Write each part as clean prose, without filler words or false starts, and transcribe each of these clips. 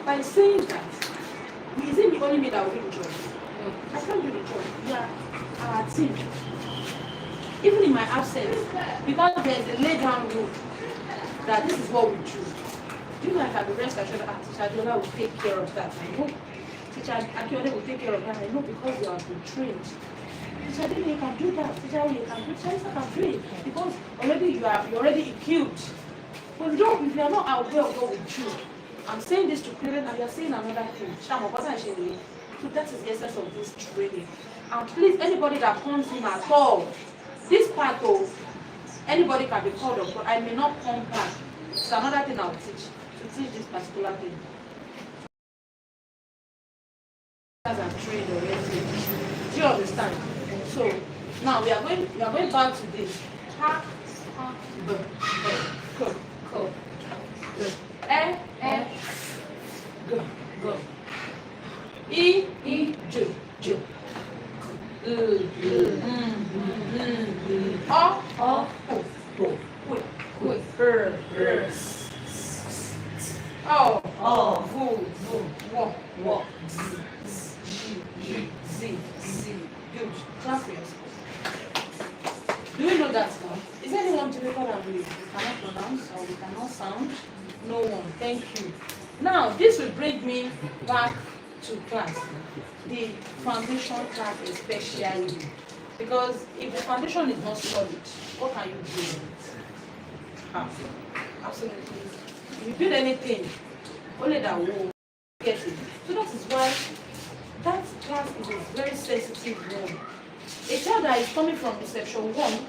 by saying that, is it only me that will do the job? No, I can't do the job. Yeah, our team. Even in my absence, because there's a laid down rule that this is what we choose. Do you know I can be rest assured that Teacher Adiola will take care of that? I know. Teacher Akiyode will take care of that. I know because you have been trained. Teacher Adiola, you can do that. Teacher Adiola, you can do that. Teacher can do it because already you're already equipped. But if you are not aware of what we choose, I'm saying this to parents and you're saying another thing. So that is the essence of this training. And please, anybody that comes in at all, this part of anybody can be called up, but I may not come back. It's another thing I'll teach. To teach this particular thing. As I'm trained already. Do you understand? So now we are going back to this. Ha, ha, b, b, ko, g, g, j, j, o, wo, z. Good. Clap for yourself. Do you know that now? Is there anyone to record and we cannot pronounce or we cannot sound? No one. Thank you. Now, this will bring me back to class. The foundation class especially. Because if the foundation is not solid, what can you do with it? Absolutely. If you build anything, only that will get it. So that is why that class is a very sensitive one. A child that is coming from reception 1,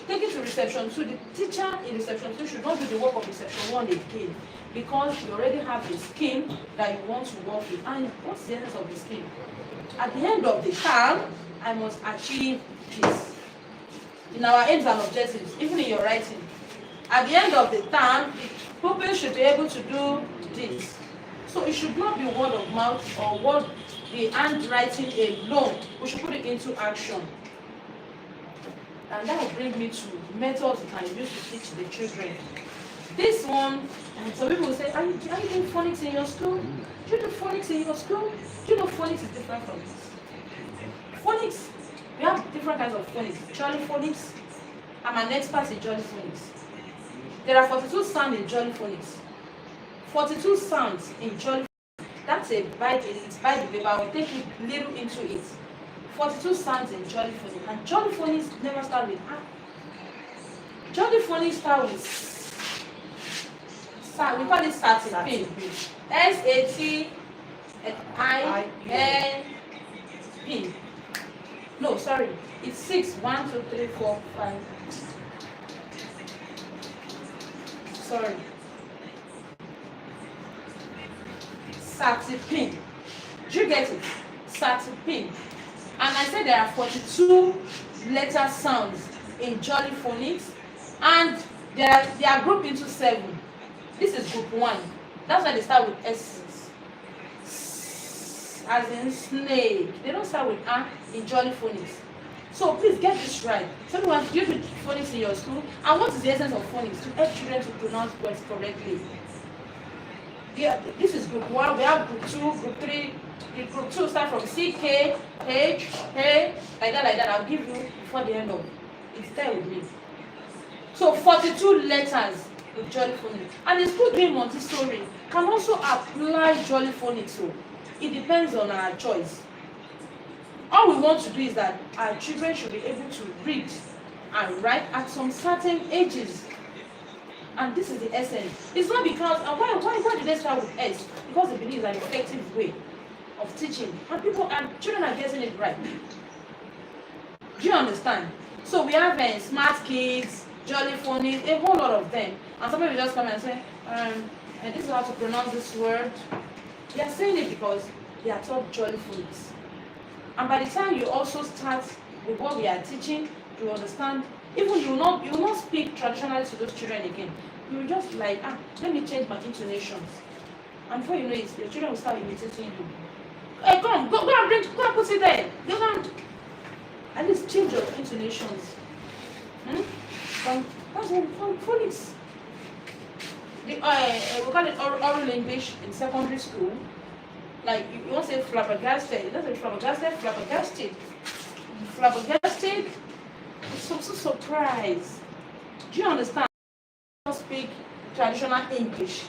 taking to reception 2, the teacher in reception 2 should not do the work of reception 1 again because you already have a scheme that you want to work with. And what's the essence of the scheme? At the end of the term, I must achieve this. In our aims and objectives, even in your writing, at the end of the term, the pupil should be able to do this. So it should not be word of mouth or word the handwriting alone. We should put it into action. And that will bring me to methods you can use to teach the children. This one, some people will say, are you doing phonics in your school? Do you do phonics in your school? Do you know phonics is different from this? Phonics, we have different kinds of phonics. Jolly phonics. I'm an expert in jolly phonics. There are 42 sounds in jolly phonics. 42 sounds in jolly phonics. That's a bite, it's by the paper. I will take a little into it. 42 sounds in jolly phonics. And jolly phonics never start with A. Jolly phonics start with we call it satin. S-A-T-I-N-P. No, sorry. It's 6. 1, 2, 3, 4, 5. Sorry. Satin. Do you get it? Satin. And I said there are 42 letter sounds in jolly phonics, and they are grouped into 7. This is group 1. That's why they start with S. As in snake. They don't start with A in jolly phonics. So please get this right. So you want to use phonics in your school. And what is the essence of phonics? To help children to pronounce words correctly. Yeah, this is group 1. We have group 2, group 3. The group 2 start from C, K, H, K, like that. I'll give you before the end of it. It's there with me. So 42 letters with jolly phonics. And the school doing Montessori can also apply jolly phonics. So it depends on our choice. All we want to do is that our children should be able to read and write at some certain ages. And this is the essence. It's not because, why did they start with S? Because they believe it's an effective way of teaching. And children are getting it right. Do you understand? So we have smart kids, jolly phonics, a whole lot of them. And somebody will just come and say, and this is how to pronounce this word. They are saying it because they are taught jolly phonics. And by the time you also start with what we are teaching, you understand, even you will not speak traditionally to those children again. You will just like, let me change my intonations. And before you know it, your children will start imitating you. Hey, go and put it there. Go on. At least change your intonations. That's what phonics. we call it oral English in secondary school. Like you won't say flabbergasted. It doesn't say flabbergasted, flabbergasted. Flabbergasted. It's also surprised. Do you understand? I don't speak traditional English.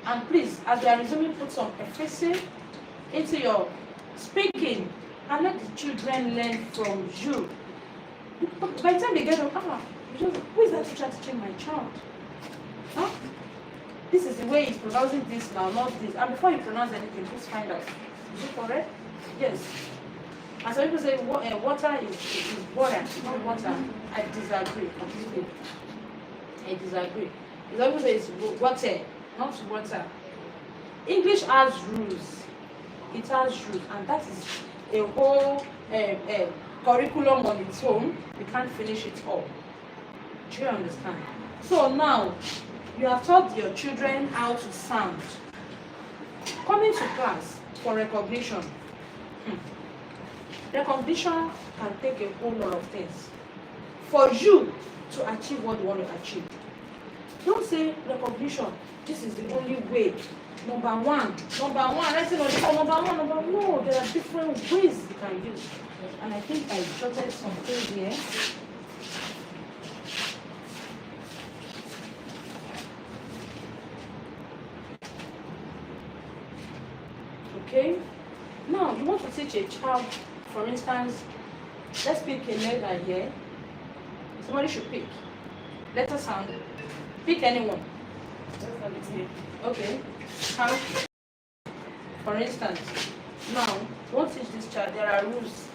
And please, as you are resuming, put some emphasis into your speaking and let the children learn from you. By the time they get up, who is that teacher teaching my child? Huh? This is the way he's pronouncing this now, not this. And before you pronounce anything, please find out. Is it correct? Yes. And some people say water is water, not water. I disagree completely. I disagree. Some people say it's water, not water. English has rules. It has rules, and that is a whole curriculum on its own. We can't finish it all. Do you understand? So now, you have taught your children how to sound. Coming to class for recognition. Recognition can take a whole lot of things for you to achieve what you want to achieve. Don't say recognition, this is the only way. Number one, writing on the number one. No, there are different ways you can use. And I think I jotted some things here. Okay, now you want to teach a child, for instance, let's pick a letter here. Somebody should pick. Letter sound. Pick anyone. Okay. How? For instance, now you want to teach this child, there are rules.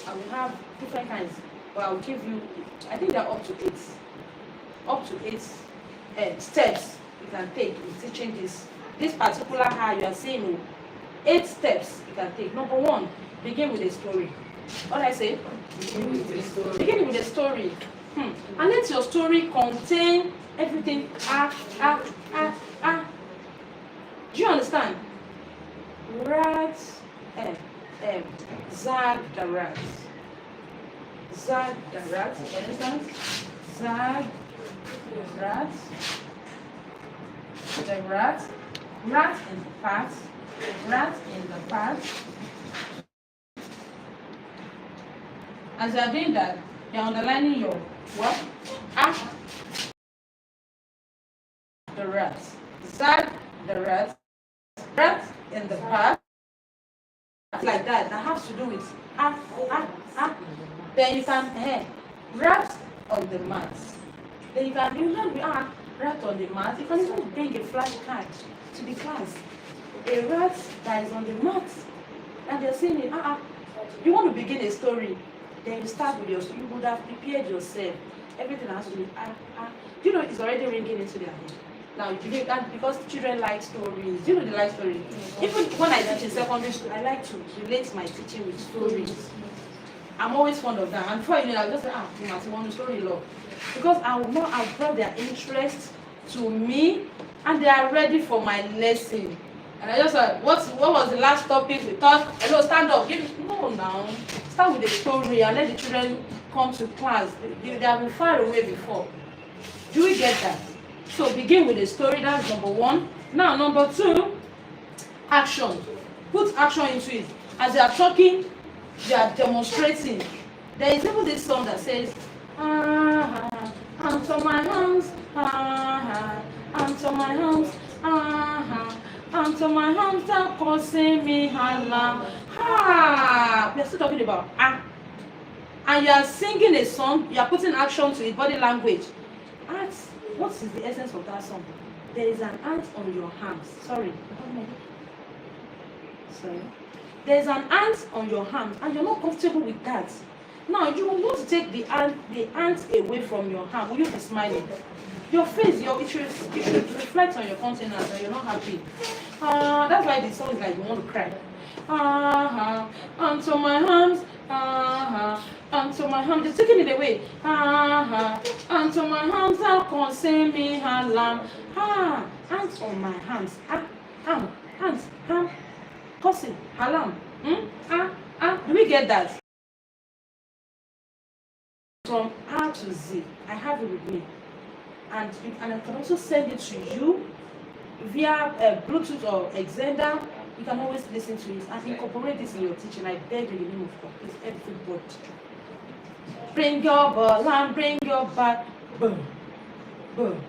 I will have different kinds, but I will give you, I think there are up to 8. Up to 8 steps you can take in teaching this particular how you are saying. 8 steps you can take. Number 1, begin with a story. What I say? Begin with a story. Begin with a story. And let your story contain everything. Do you understand? Rat, zag the rat. Zag the rat. For instance, zag the rat. The rat. Rat in the pot. Rat in the pot. As you are doing that, you are underlining your what? The rat. Zag the rat. Rat in the pot. Like that. That has to do with Then you can rat on the mat. Then you can rat on the mat. You can even bring a flashcard to the class. A rat that is on the mat, and they're saying, you want to begin a story, then you start with your story. You would have prepared yourself. Everything has to be you know, it's already ringing into their head. Now, and because children like stories, you know they like stories. Even when I teach in secondary school, I like to relate my teaching with stories. I'm always fond of that. And before you know, I'll just say, you must want the story love. Because I've brought their interest to me, and they are ready for my lesson. And I just said, what was the last topic we talked? Hello, stand up. No, now. Start with the story and let the children come to class. They have been far away before. Do we get that? So begin with the story. That's number 1. Now, number 2, action. Put action into it. As you are talking, you are demonstrating. There is even this song that says, onto my hands, onto my hands, onto my hands, that causing me hala. We are still talking about and you are singing a song. You are putting action to it, body language. Ask, what is the essence of that song? There is an ant on your hands. Sorry. There is an ant on your hand, and you're not comfortable with that. Now you want to take the ant away from your hand. Will you be smiling? Your face, it should reflect on your countenance that you're not happy. That's why the song is like you want to cry. Onto my hands, onto my hands. They're taking it away. Onto my hands, thou concern me, lamb. Hands on my hands. Hands, cousin, halam. Do we get that? From A to Z, I have it with me. And and I can also send it to you via Bluetooth or Exender. You can always listen to it and incorporate this in your teaching. I beg in the name of God, please, everybody. Bring your ball and bring your bat. Boom, boom.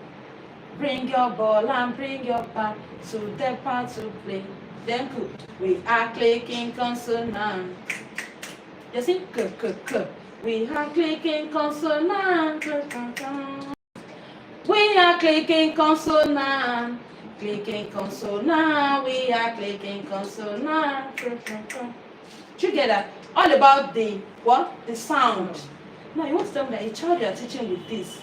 Bring your ball and bring your bat to the part to play. Then we are clicking consonant. You see, we are clicking consonant. We are clicking consonant. Clicking consonant. We are clicking consonant. Do you get that? All about the what? The sound. Now you want to tell me that a child you are teaching with this,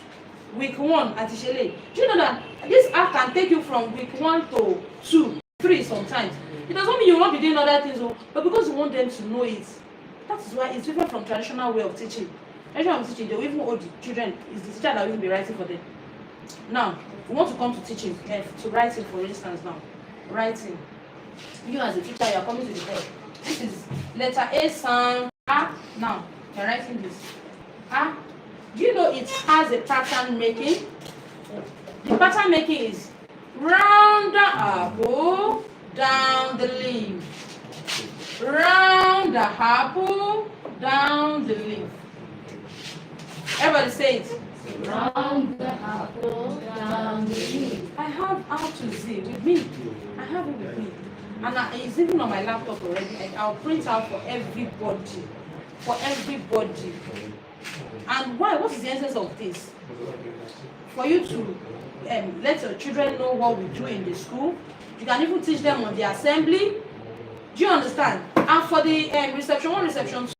week 1 at Ishele. Do you know that this app can take you from week 1 to 2, 3 sometimes? It doesn't mean you will not be doing other things, but because you want them to know it. That is why it's different from traditional way of teaching. Traditional way of teaching, they will even hold the children, it's the teacher that will be writing for them. Now, we want to come to teaching, to writing for instance now. Writing. You as a teacher, you are coming to the head. This is letter A sound A. Now, you're writing this. A. Do you know it has a pattern making? The pattern making is round the apple, down the leaf. Round the apple, down the leaf. Everybody say it. Round the apple, down the leaf. I have A to Z with me. I have it with me. And it's even on my laptop already. I'll print out for everybody. For everybody. And why? What is the essence of this? For you to let your children know what we do in the school. You can even teach them on the assembly. Do you understand? And for the reception 1, reception 2.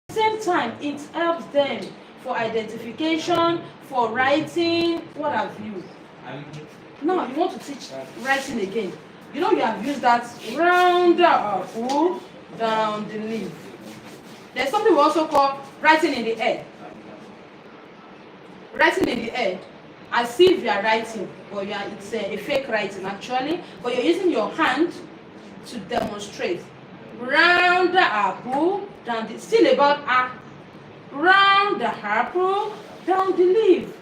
At the same time, it helps them for identification, for writing, what have you. Now you want to teach writing again. You know you have used that round the apple, down the leaf. There's something we also call writing in the air. Writing in the air, as if you are writing, but it's a fake writing actually, but you're using your hand to demonstrate. Round the apple, down the, still about A. Round the apple, down the leaf.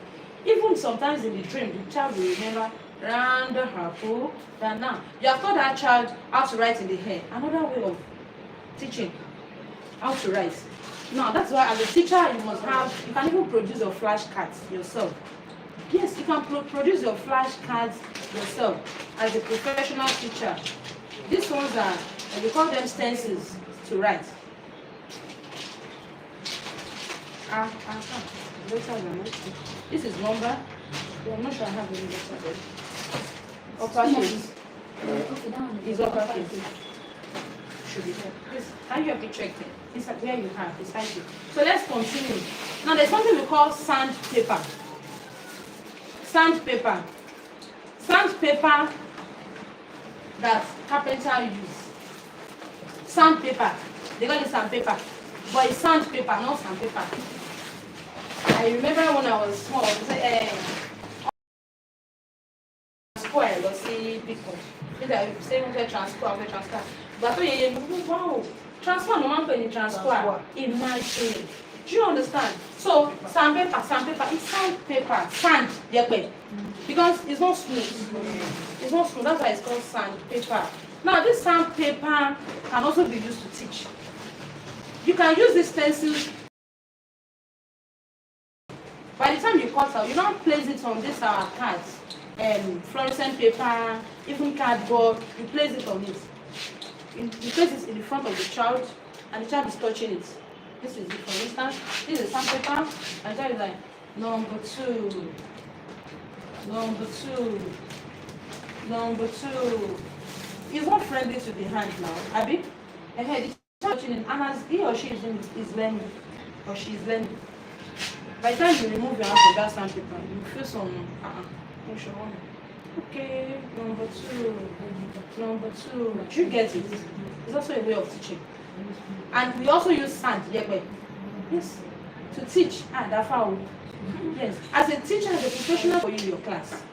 Even sometimes in the dream, the child will remember round the apple, down. Now you have taught that child how to write in the air. Another way of teaching how to write. Now that's why as a teacher you can even produce your flashcards yourself. Yes, you can produce your flashcards yourself as a professional teacher. These ones are, we call them stencils to write. This is number. I'm not sure I have any letter there. Uppercase. Is uppercase. Should be there. This, how you have to check it. It's where you have beside you. So let's continue. Now there's something we call sandpaper. Sandpaper. Sandpaper that carpenter use. Sandpaper. They call it sandpaper. But it's sandpaper, not sandpaper. I remember when I was small, square, let's see people. Say we transfer. But wow, transfer no man any transfer. Imagine. Do you understand? So sandpaper, it's sandpaper, sand, because it's not smooth. It's not smooth. That's why it's called sandpaper. Now this sandpaper can also be used to teach. You can use this stencil. By the time you cut out, you don't place it on this cards, fluorescent paper, even cardboard. You place it on it. You place it in the front of the child, and the child is touching it. This is it, for instance. This is sandpaper, and the child is like number 2, number 2, number 2. It's not friendly to the hand now, Abby. The child touching it, and as he or she is learning, or she is learning. By the time you remove your hand from that sandpaper, you feel some okay, number 2, number 2. Do you get it? It's also a way of teaching. And we also use sand, yes, to teach. Yes, as a teacher, as a professional for you in your class,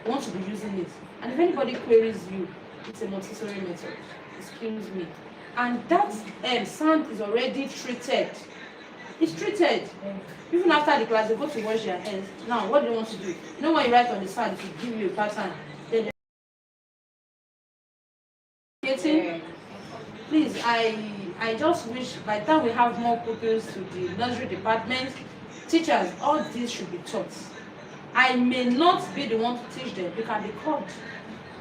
you want to be using it. And if anybody queries you, it's a Montessori method. Excuse me. And that sand is already treated It's treated. Even after the class, they go to wash their hands. Now, what do you want to do? You know when you write on the side, it will give you a pattern. Then getting, please, I just wish by the time we have more pupils to the nursery department, teachers, all this should be taught. I may not be the one to teach them. You can be called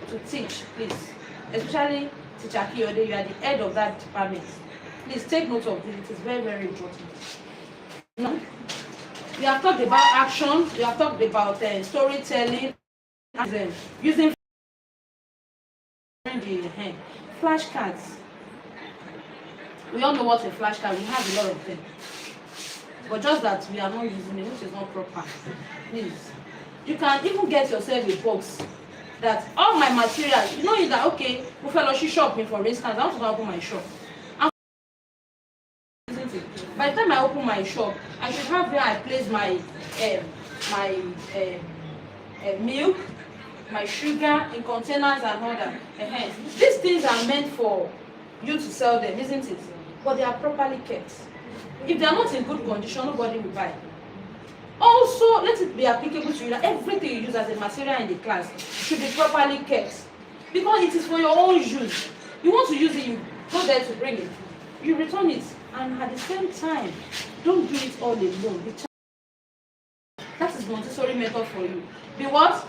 to teach, please. Especially Teacher Kiyode, you are the head of that department. Please take note of this. It is very, very important. Now, we have talked about action. We have talked about storytelling, and using the flashcards. We all know what a flashcard. We have a lot of them, but just that we are not using it, which is not proper. Please, you can even get yourself a box that all my materials. You know that okay, we fellowship shop me for instance. I want to go open my shop. By the time I open my shop, I should have where I place my milk, my sugar in containers and all that. These things are meant for you to sell them, isn't it? But they are properly kept. If they are not in good condition, nobody will buy. Also, let it be applicable to you that everything you use as a material in the class should be properly kept. Because it is for your own use. You want to use it, you go there to bring it. You return it. And at the same time, don't do it all alone. That is Montessori method for you. Be what?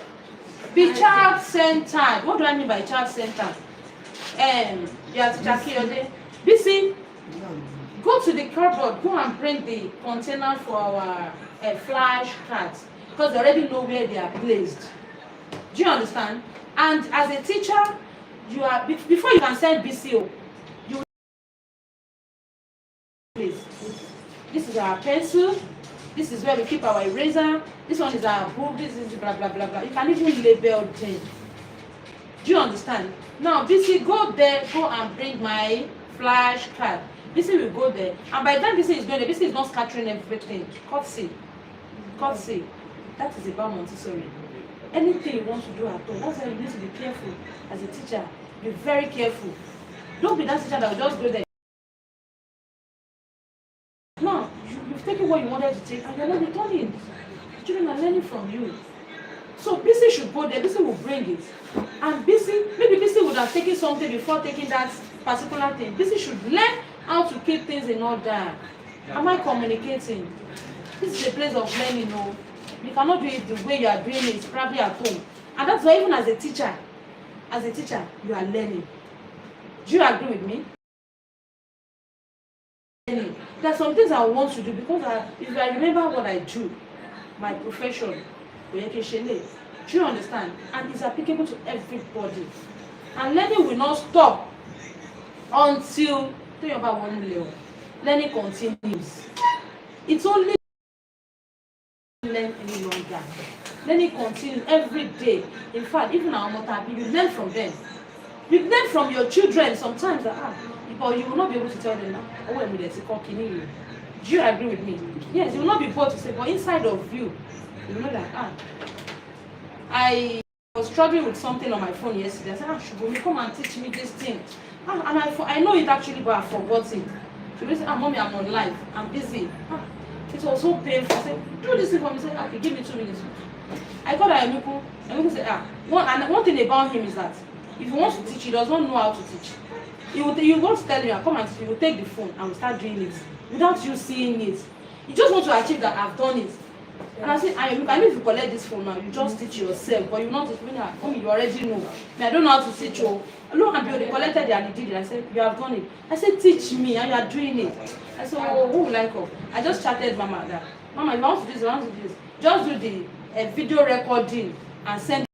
Be child-centered. What do I mean by child-centered? You have Teacher Kiyode. BC, go to the cupboard, go and bring the container for our flash cards. Because they already know where they are placed. Do you understand? And as a teacher, you are before you can send BCO, this is our pencil, this is where we keep our eraser, this one is our book, this is blah blah blah blah. You can even label them. Do you understand? Now BC, go there, go and bring my flash card. BC will go there, and by the time BC is going there, BC is not scattering everything. Courtesy. That is about Montessori. Anything you want to do at all, that's why you need to be careful as a teacher. Be very careful. Don't be that teacher that will just go there. Now, you've taken what you wanted to take and you're not returning. Children are learning from you. So BC should go there, BC will bring it. And BC, maybe BC would have taken something before taking that particular thing. BC should learn how to keep things in order. Am I communicating? This is a place of learning, no? You cannot do it the way you are doing it, probably at home. And that's why even as a teacher, you are learning. Do you agree with me? There are some things I want to do because if I remember what I do, my profession, do you understand? And it's applicable to everybody. And learning will not stop until learning continues. It's only learn any longer. Learning continues every day. In fact, even our mother, you learn from them. You learn from your children sometimes that but you will not be able to tell them now. Do you agree with me? Yes, you will not be able to say, but inside of you, you know that I was struggling with something on my phone yesterday. I said, Shubumi, come and teach me this thing. And I know it actually, but I forgot it. She said, Mommy, I'm on live. I'm busy. It was so painful. I said, do this thing for me. I said, okay, give me 2 minutes. I called Amiku. Amiku said, one thing about him is that if he wants to teach, he does not know how to teach. You want to tell him, come and teach, he will take the phone and will start doing it without you seeing it. You just want to achieve that I've done it. And I said, I know if you collect this phone now, you just teach yourself, but you not teach me. You already know. I don't know how to teach you. Look and they collected it and they did it. I said, you have done it. I said, teach me, and you are doing it. I said, who will like her? I just chatted Mama that, Mama, if you want to do this, you want to do this. Just do the video recording and send.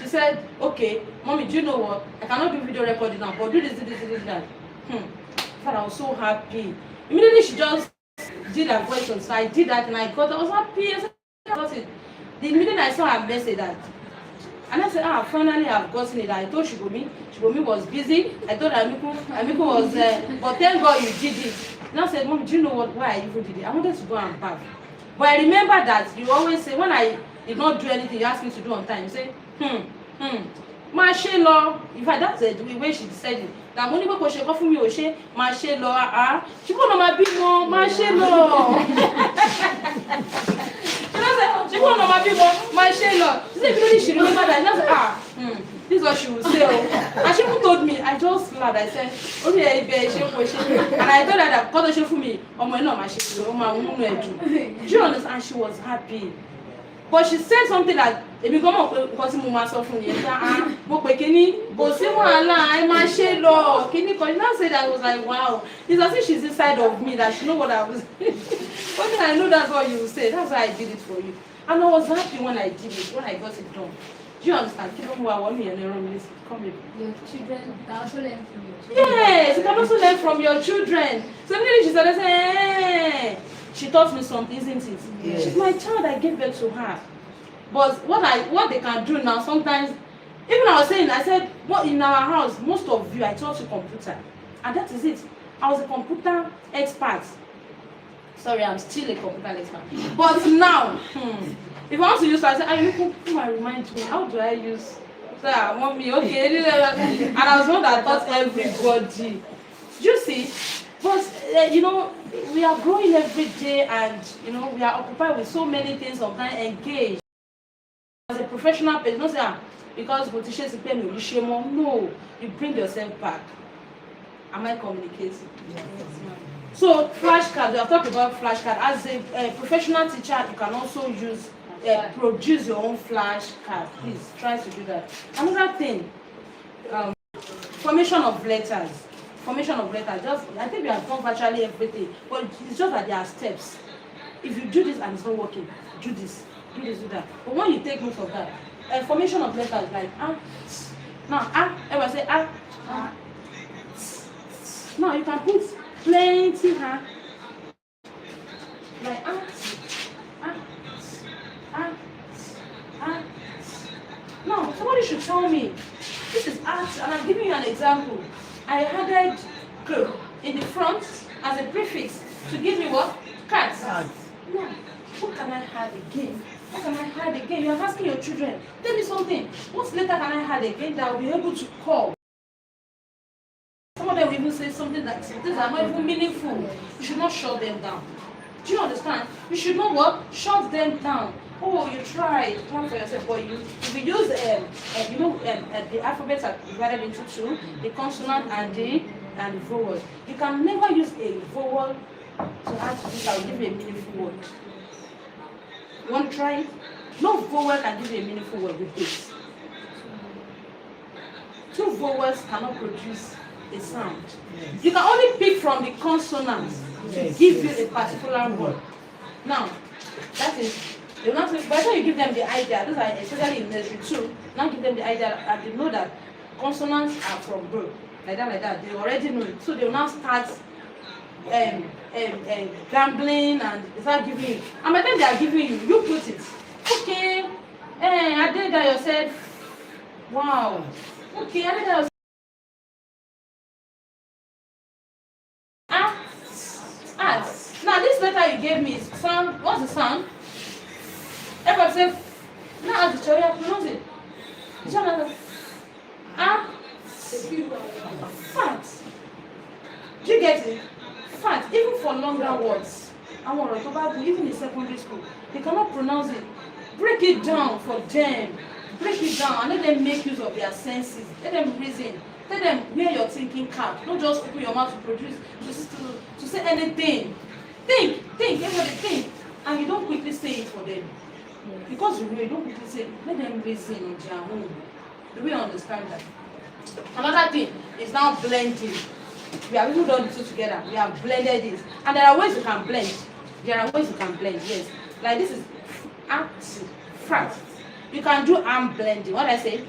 She said, okay, Mommy, do you know what? I cannot do video recording now, but do this, that. I was so happy. Immediately she just did her voice on, so I did that and I was happy. I said, I got it. The minute I saw her message that, and I said, finally I've gotten it. I told Shubumi was busy. I told Amiku was but thank God you did it. And I said, Mom, do you know why I even did it? I wanted to go and bath. But I remember that you always say, when I did not do anything you asked me to do on time, you say, Marshall, in fact, that's the way she said it. That money we ṣe kọ́ fún mi ò ṣe máa ṣe lọ ṣùgbọ́n ọ̀nà máa bí wọn máa ṣe lọ. She won't know my people, my Shayla. She said, really, she remember that. Just this is what she would say. And she even told me, I just laughed. I said, okay, and I told her that God for me, my do you understand? And she was happy. But she said something that if you come up because you must suffer, now say that I was like, wow. It's as if she's inside of me that she know what I was. But I know that's what you say. That's why I did it for you. And I was happy when I did it, when I got it done. Do you understand? Come here. Your children can also learn from your children. Yes, you can also learn from your children. So immediately she started saying, hey. She taught me something, isn't it? Yes. She's my child, I gave birth to her. But what they can do now, sometimes, even I said, well, in our house, most of you, I taught you computer. And that is it. I was a computer expert. Sorry, I'm still a computer expert. But now, if I want to use, I say, you can remind me, how do I use? So I want me, okay. And I was one that taught everybody. You see? But, we are growing every day and, we are occupied with so many things, sometimes engaged. As a professional person, don't say, because politicians pay me, you shame on. No, you bring yourself back. Am I communicating? Yes. So, flashcards, we have talked about flashcards. As a professional teacher, you can also use, produce your own flashcard. Please, try to do that. Another thing, formation of letters. I think we have done virtually everything, but it's just that there are steps. If you do this and it's not working, do this, do that. But when you take note of that, formation of letters like now everyone say now you can put plenty like now somebody should tell me this is art, and I'm giving you an example. I added in the front as a prefix to give me what? Cats. Now, what can I add again? You're asking your children. Tell me something. What letter can I add again that will be able to call? Some of them will even say something that things are not even meaningful. You should not shut them down. Do you understand? You should not what? Shut them down. Oh, you tried. Plan for yourself, but if you use the alphabets are divided into two, the consonant and the vowel. You can never use a vowel to add to this that will give you a meaningful word. You want to try it? No vowel can give you a meaningful word with this. Two vowels cannot produce a sound. Yes. You can only pick from the consonants to give you a particular word. Now, that is. By the time you give them the idea, those are especially in nursery 2, now give them the idea and they know that consonants are from birth. Like that. They already know it. So they will now start gambling and they start giving you. And by the time they are giving you, you put it. Okay, I did that yourself. Wow. Okay, I did that yourself. Now this letter you gave me is sound. What's the sound? Everybody say, now the child pronounce it. Fat. Do you get it? Fat. Even for longer words. Even in secondary school, they cannot pronounce it. Break it down for them. Break it down and let them make use of their senses. Let them reason. Let them wear your thinking cap. Don't just open your mouth to produce, to say anything. Think, everybody think. And you don't quickly say it for them. Because you don't quickly say, let them reason on their own. Do we understand that? Another thing is now blending. We have even done the two together. We have blended it. And there are ways you can blend. Yes. Like this is frat. You can do arm blending. What I say?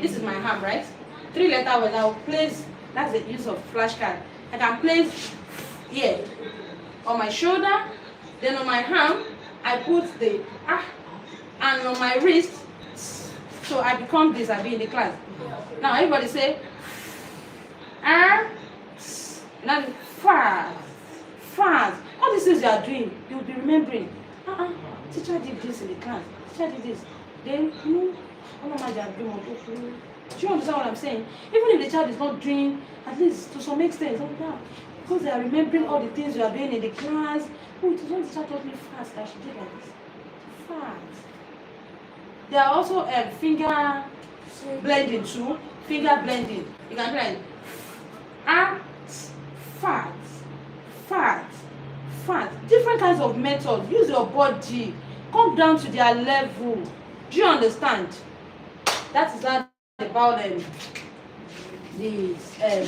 This is my arm, right? 3 letter words. I will place, that's the use of flashcard. I can place here on my shoulder, then on my arm, I put the and on my wrist, so I become this. I be in the class. Now everybody say now fast. All these things you are doing, you will be remembering. Teacher did this in the class. Teacher did this. Then all of my Do you understand what I'm saying? Even if the child is not doing, at least to some extent, something like that, because they are remembering all the things you are doing in the class. Oh, it was when the child taught me fast that she did like this. Fast. There are also finger blending too. Finger blending. You can do like fat, fat, fat. Different kinds of methods. Use your body. Come down to their level. Do you understand? That is that about the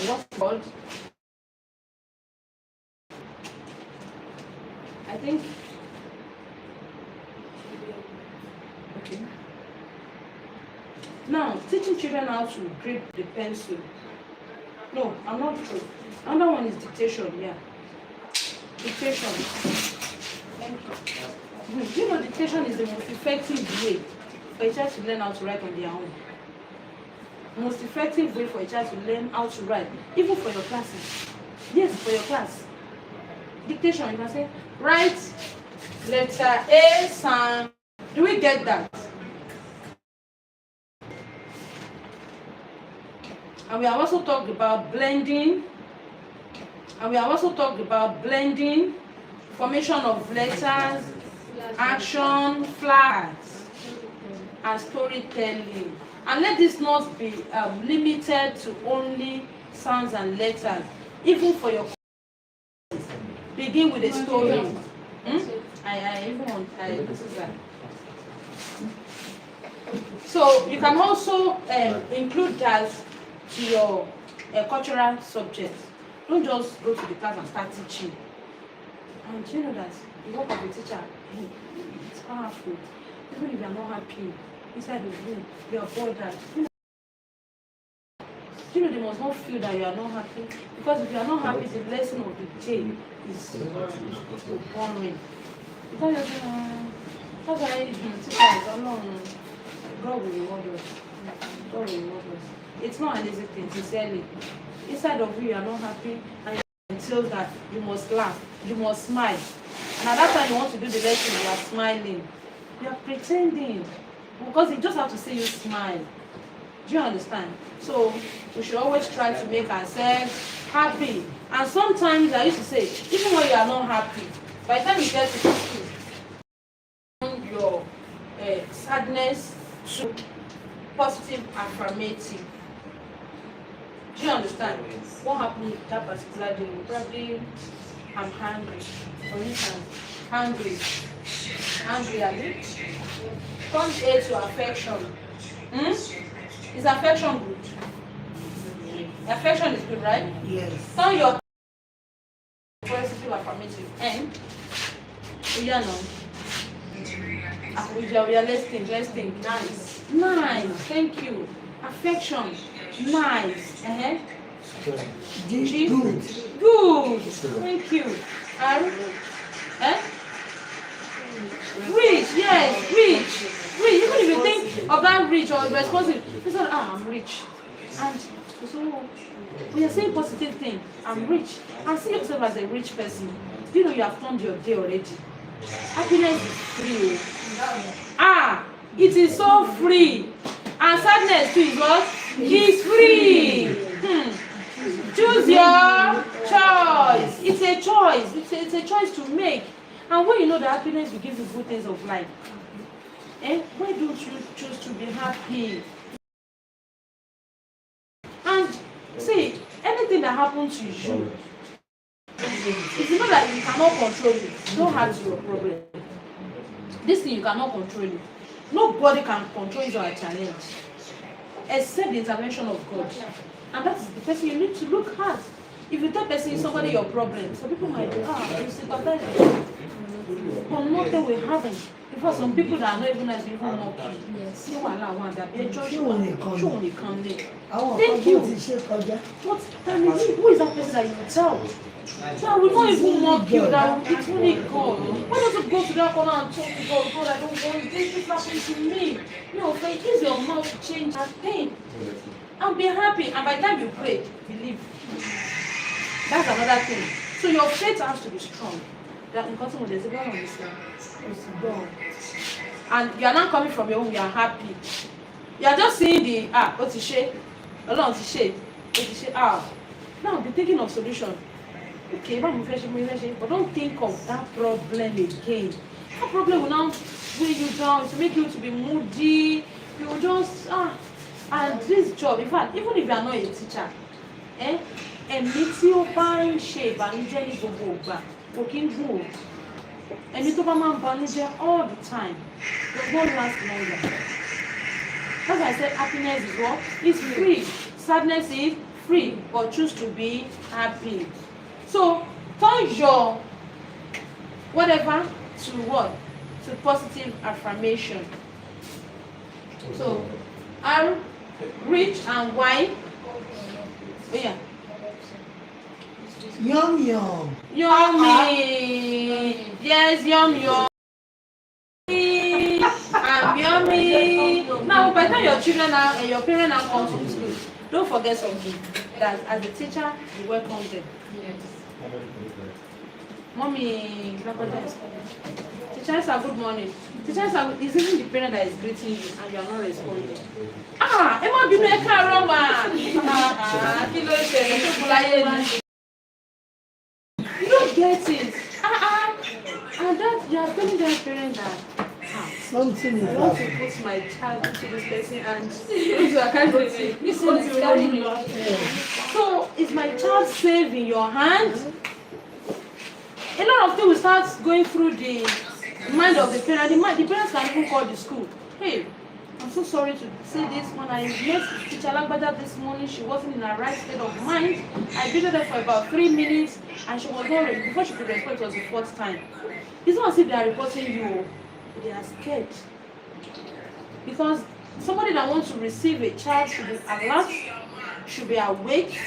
what's called. I think. Okay. Now, teaching children how to grip the pencil. No, I'm not true. Another one is dictation, yeah. Dictation. Thank you. You know, dictation is the most effective way for a child to learn how to write on their own. Most effective way for a child to learn how to write, even for your classes. Yes, for your class. Dictation, you can say, write letter A, sound. Do we get that? And we have also talked about blending. Formation of letters, action, flags, and storytelling. And let this not be limited to only sounds and letters. Even for your begin with a story. I even want this is that. So you can also include that to your cultural subjects. Don't just go to the class and start teaching. And you know that the work of a teacher, it's powerful. Even if you are not happy inside the room, you are bothered. You know they must not feel that you are not happy, because if you are not happy, the lesson of the day is boring. Because you're saying, that's why teachers alone, God will reward us. God will reward us. It's not an easy thing, sincerely. Inside of you are not happy, and until that you must laugh, you must smile. And at that time you want to do the lesson, you are smiling. You are pretending. Because they just have to say you smile. Do you understand? So we should always try to make ourselves happy. And sometimes I used to say, even when you are not happy, by the time you get to school, your sadness to positive affirmative. Do you understand? What happened that particular day? Probably I'm hungry. For instance, hungry. Hungry, are you? Turn A to affection. Is affection good? Affection is good, right? Yes. Turn your positive affirmative. And we are now. We are listening. Nice. Thank you. Affection. Nice. Good. Thank you. Rich. Yes. Rich. Even if you think of that rich or responsible, you say, I'm rich. And so when you're saying positive thing, I'm rich. And see yourself as a rich person. You know you have turned your day already. Happiness is free. It is so free. And sadness too is what? It's free. Choose your choice. It's a choice. It's a choice to make. And when you know that happiness will give you good things of life, why don't you choose to be happy? And see, anything that happens to you, if you know that you cannot control it, don't have your problem. This thing you cannot control it. Nobody can control it or challenge, except the intervention of God. And that is the person you need to look at. If you tell person somebody your problem, some people might be, you sympathize with them. But nothing will happen. Because some people that are not even nice will even mock you. Yes. You allow one that be a judge. Show only come there. Thank you. But who is that person that you tell? That will not even mock you. That it's only God. Why don't you go to that corner and talk to God? God, I don't want this happening to me. No, faith, use your mouth to change that pain. And be happy. And by the time you pray, believe. That's another thing. So your faith has to be strong. That in custom there's a God. And you are not coming from your home, you are happy. You are just seeing the what is shade, along to shade, now be thinking of solution. Okay, but don't think of that problem again. That problem will now weigh you down, to make you to be moody. You will just and this job, in fact, even if you are not a teacher, ẹ̀mí tí ó bá ń ṣe ìbànújẹ́ ní gbogbo ìgbà kò kí ń dùn o. Ẹ̀mí tó bá máa ń banújẹ́ all the time, it won't last longer. As I said, happiness is what? It's free. Sadness is free, but choose to be happy. So turn your whatever to what? To positive affirmation. So R, rich, and Y. Oh yeah. Yum yum. Yummy. Yes, yum yum. I'm yummy. Now, by the time your children and your parents now come to school, don't forget something. That as a teacher, you welcome them. Yes. Mommy, teachers are good morning. Teachers are good. It's even the parent that is greeting you and you are not responding. Emma, be make a Roma. You don't get it. And that you are telling that parent that Something is I want to happening. put my child into this person and so I can't do it. Listen, it's carrying me. So is my child safe in your hands? A lot of things will start going through the mind of the parent. The parents can even call the school. Hey, I'm so sorry to say this. When I met teacher Lagbada this morning, she wasn't in her right state of mind. I greeted her for about 3 minutes and she was not ready. Before she could respond, it was the fourth time. It's not as if they are reporting you. They are scared. Because somebody that wants to receive a child should be alert, should be awake,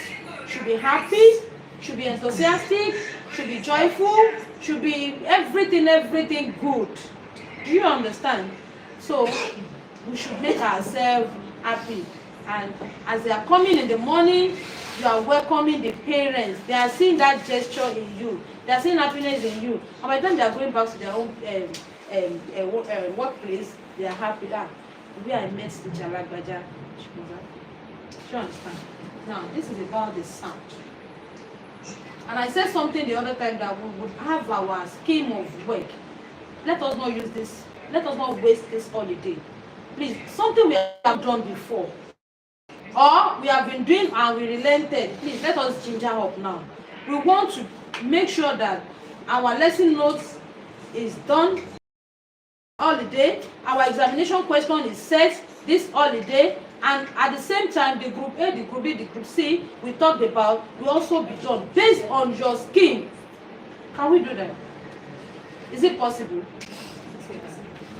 should be happy, should be enthusiastic, should be joyful, should be everything good. Do you understand? So we should make ourselves happy. And as they are coming in the morning, you are welcoming the parents. They are seeing that gesture in you. They are seeing happiness in you. And by the time they are going back to their own workplace, they are happy that where I met the Jalagbaja. Do you understand? Now, this is about the sound. And I said something the other time that we would have our scheme of work. Let us not use this. Let us not waste this holiday. Please, something we have done before. Or we have been doing and we relented. Please, let us ginger up now. We want to make sure that our lesson notes is done holiday, our examination question is set this holiday, and at the same time the group A, the group B, the group C we talked about will also be done based on your scheme. Can we do that? Is it possible?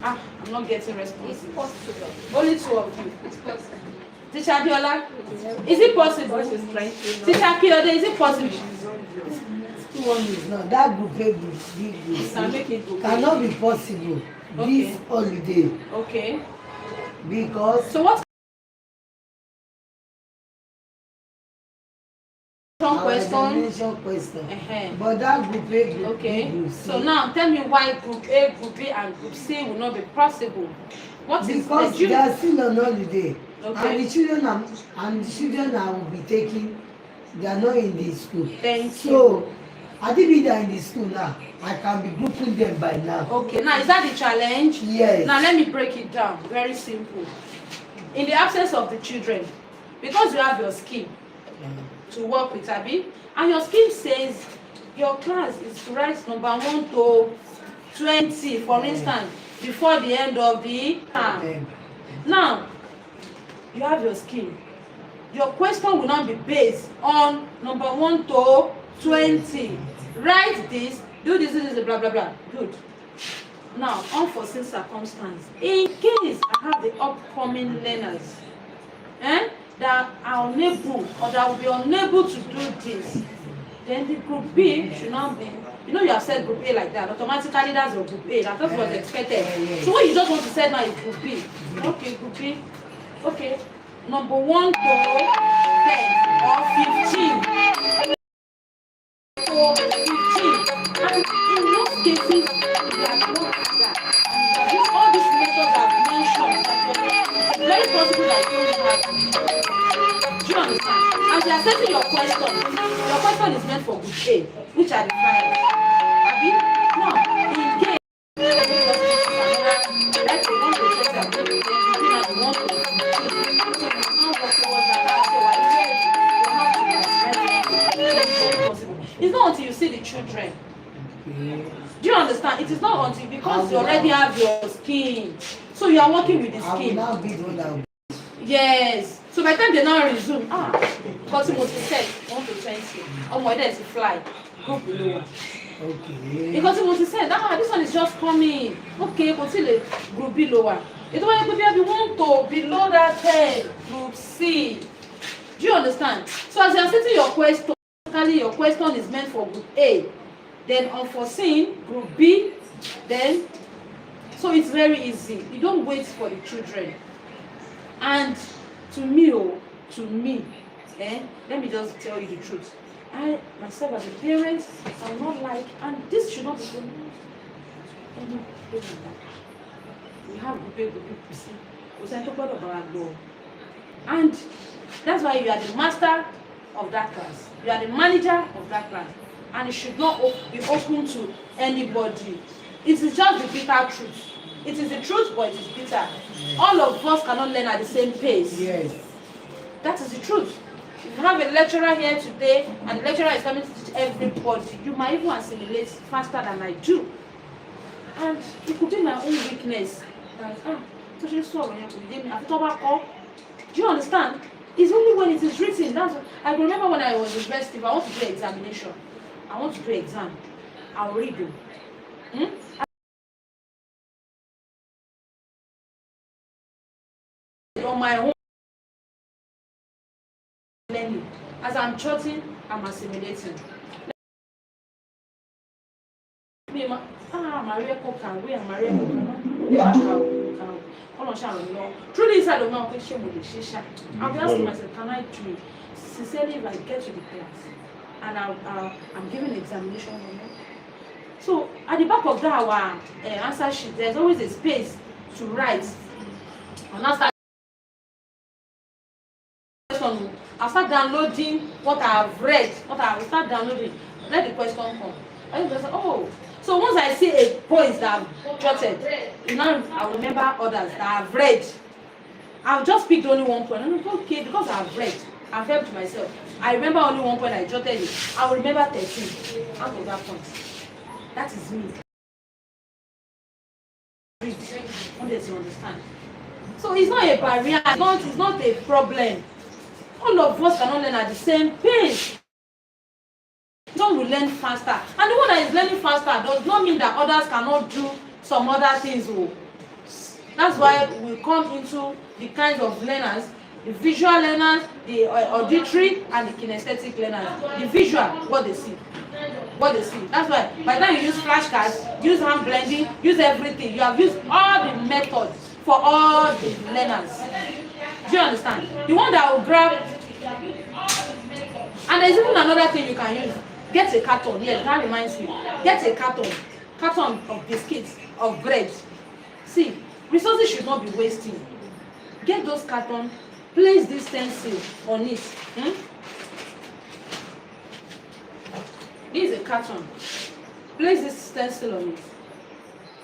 I'm not getting response. It's possible. Only 2 of you. It's possible. Teacher Abiola, is it possible? Teacher Kiyode, is it possible? One is not that group A group B group Can make it go. cannot be possible Okay. this holiday Okay. because So what our question? examination question. Uh-huh. But that group A group Okay. B group C. So now tell me why group A, group B, and group C will not be possible. What is because the they are still on holiday. Okay. And the children I will be taking, they are not in the school. Thank you. So I think they are in the school now. I can be grouping them by now. Okay, now is that the challenge? Yes. Now let me break it down. Very simple. In the absence of the children, because you have your scheme to work with, Abi, and your scheme says your class is to write number 1 to 20, for instance, before the end of the term. Now, you have your scheme. Your question will not be based on number 1 to 20. Write this, do this, blah, blah, blah. Good. Now, unforeseen circumstance. In case I have the upcoming learners that are unable or that will be unable to do this, then the group B should not be. You know you have said group A like that. Automatically that's your group A. That's what was expected. So what you just want to say now is group B. Okay, group B. Okay. Number 1 to 10 or 15. So 15. And in most cases, they are not like that. All these methods I've mentioned, it's very possible that you don't have to. Do you understand? As you are setting your question is meant for group A, which are the five. Abi? Now, in case let's say one process that you want to it's not until you see the children. Do you understand? It is not until because you already have your skin. So you are working with the skin. I will now be the one that will. Yes. So by the time they now resume, because it was said 1 to 20. Oh my, there's a fly. Go below. Okay. Because it was said, this one is just coming. Okay, continue. Group B lower. It's when you could be 1 to below that 10. Group C. Do you understand? So as you are setting your question, your question is meant for group A. Then unforeseen, group B, then so it's very easy. You don't wait for the children. And to me, let me just tell you the truth. I myself as a parent, I'm not like, and this should not be done. We have group A, group C. And that's why you are the master of that class. You are the manager of that class. And it should not be open to anybody. It is just the bitter truth. It is the truth, but it is bitter. All of us cannot learn at the same pace. Yes. That is the truth. If you have a lecturer here today, and the lecturer is coming to teach everybody, you might even assimilate faster than I do. And it could be my own weakness. Do you understand? It's only when it is written. I remember when I was in university, if I want to do examination, I want to do exam, I'll read them. On my own learning. As I'm jotting, I'm assimilating. Maria Coca, we are Maria Coca. Through this side of my question with the shisha, I'll be asking myself, can I do it? Sincerely, if I get to the class and I'm giving examination, so at the back of that our answer sheet, there's always a space to write. And I'll start downloading what I've read, I will start downloading. Let the question come. I just say, so once I see a point that I've jotted, now I'll remember others that I've read. I'll just pick only one point. And I'm okay, because I've read, I've helped myself. I remember only one point, I jotted it. I'll remember 13 out of that point. That is me. Read, unless you understand. So it's not a barrier, it's not a problem. All of us cannot learn at the same pace. Some will learn faster. And the one that is learning faster does not mean that others cannot do some other things. That's why we come into the kinds of learners, the visual learners, the auditory, and the kinesthetic learners. The visual, what they see. That's why by the time you use flashcards, use hand blending, use everything, you have used all the methods for all the learners. Do you understand? The one that will grab, and there's even another thing you can use. Get a carton. Yes, that reminds me. Get a carton of biscuits, of bread. See, resources should not be wasting. Get those cartons, place this stencil on it. This is a carton. Place this stencil on it.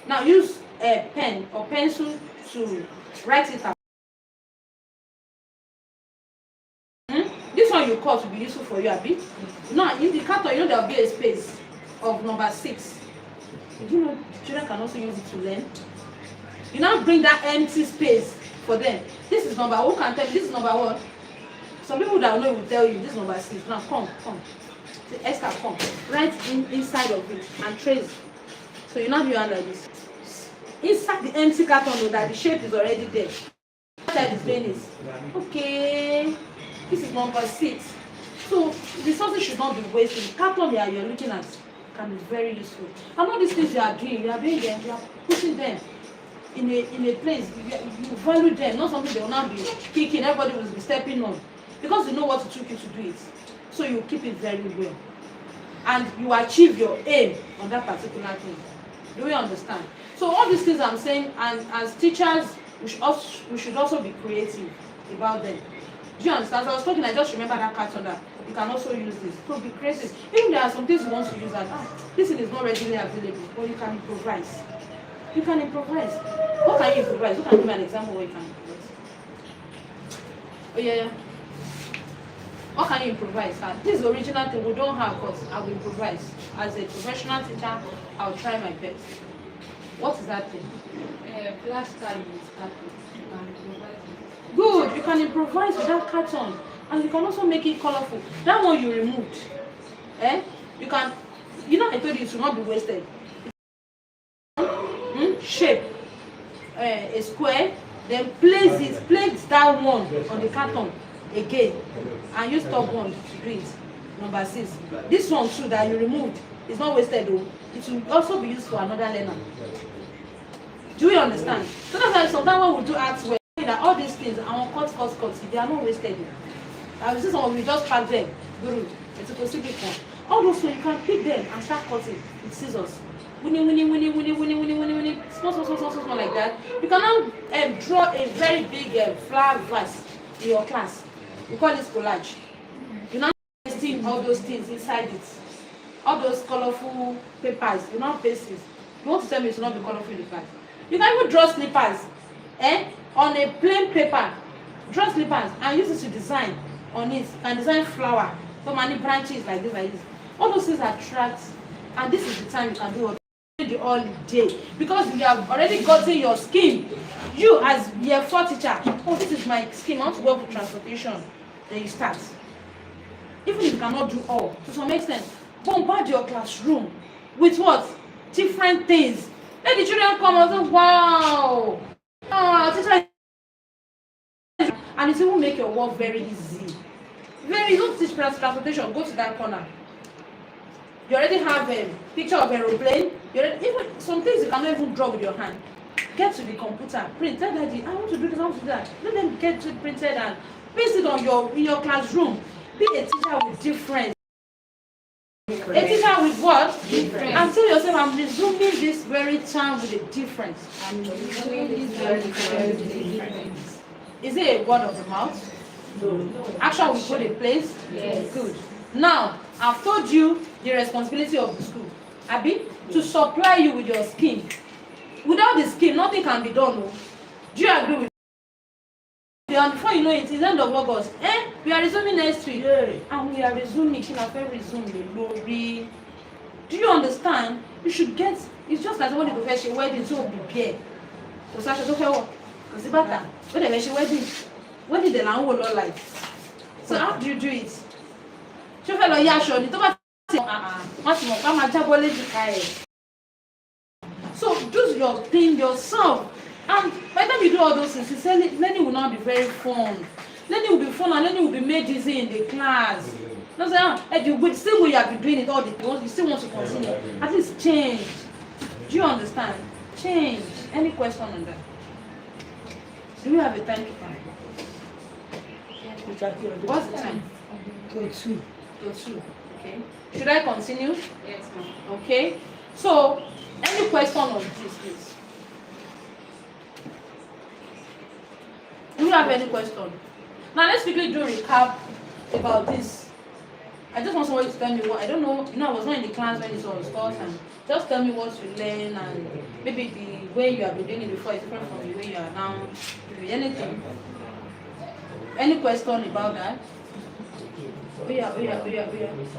Now use a pen or pencil to write it out. This one you cut will be useful for you, Abi. Now in the carton, there will be a space of number 6. Children can also use it to learn. You now bring that empty space for them. This is number 1. Who can tell me this is number 1? Some people that know will tell you this is number 6. Now come. Say, Esther, come. Write inside of it and trace. So you now do your hand like this. Inside the empty carton, that the shape is already there. Outside is Venice. Okay. This is number 6. So resources should not be wasted. Carton that you're looking at can be very useful. And all these things you are doing them, you are putting them in a place. You value them, not something they will not be kicking, everybody will be stepping on. Because you know what it took you to do it. So you keep it very well. And you achieve your aim on that particular thing. Do you understand? So all these things I'm saying, and as teachers, we should also be creative about them. Do you understand? As I was talking, I just remember that carton that you can also use this. So be creative. Even there are some things you want to use that this thing is not readily available, but you can improvise. You can improvise. What can you improvise? Who can give me an example what you can improvise? Oh yeah. What can you improvise? This is the original thing we don't have, but I will improvise. As a professional teacher, I will try my best. What is that thing? Plaster is carton. You can improvise it. Good. You can improvise with that carton, and you can also make it colorful. That one you removed. You can. You know, I told you it should not be wasted. Shape a square, then place that one on the carton again, and use top one to do it. Number 6. This one too that you removed is not wasted though. It will also be used for another learner. Do you understand? So that's why sometimes when we do artwork, that all these things are cut, they are not wasted. I will see some of you just pack them. Good. It's a specific one. All those things you can pick them and start cutting with scissors. Winnie, small like that. You can now draw a very big flower vase in your class. We call this collage. You now pasting all those things inside it. All those colorful papers. You now paste it. You want to tell me it should not be colorful in the class? You can even draw slippers on a plain paper. Draw slippers and use it to design on it. You can design flower, so many branches like this. All those things attract, and this is the time you can do all day, because you have already gotten your scheme. You as year 4 teacher, oh, this is my scheme, I want to work with transportation. Then you start. Even if you cannot do all, to some extent, bombard your classroom with what? Different things. Let the children come and say, wow, teacher, and it will make your work very easy. You don't teach transportation, go to that corner. You already have a picture of an aeroplane. Even some things you cannot even draw with your hand. Get to the computer, print. Tell daddy, I want to do this, I want to do that. Let them get it printed and paste it on in your classroom. Be a teacher with difference. A teacher with what? Difference. And tell yourself, I'm resuming this very time with a difference. I'm resuming this very time with a difference. Is it a word of the mouth? No. Action will put in place? Yes. Good. Now, I've told you the responsibility of the school, Abi, to supply you with your scheme. Without the scheme, nothing can be done. No? Do you agree with me? And before you know it, it's the end of August. We are resuming next week. And we are resuming. Do you understand? You should get, it's just like when you go for a wedding, so prepare. Wedding the land will not like. So how do you do it? So do your thing yourself, and by the time you do all those things, learning will not be very fun. Learning will be fun, and learning will be made easy in the class. Not say, you still will have been doing it all the time. You still want to continue. At least change. Do you understand? Change. Any question on that? Do you have a time to time? What's the time? Go 2. Okay. Should I continue? Yes, ma'am. Okay. So, any question on this, please? Do you have any question? Now let's quickly do a recap about this. I just want somebody to tell me what I don't know. I was not in the class when this was taught, and just tell me what you learn, and maybe the way you have been doing it before is different from the way you are now. Anything? Any question about that? Oh yeah.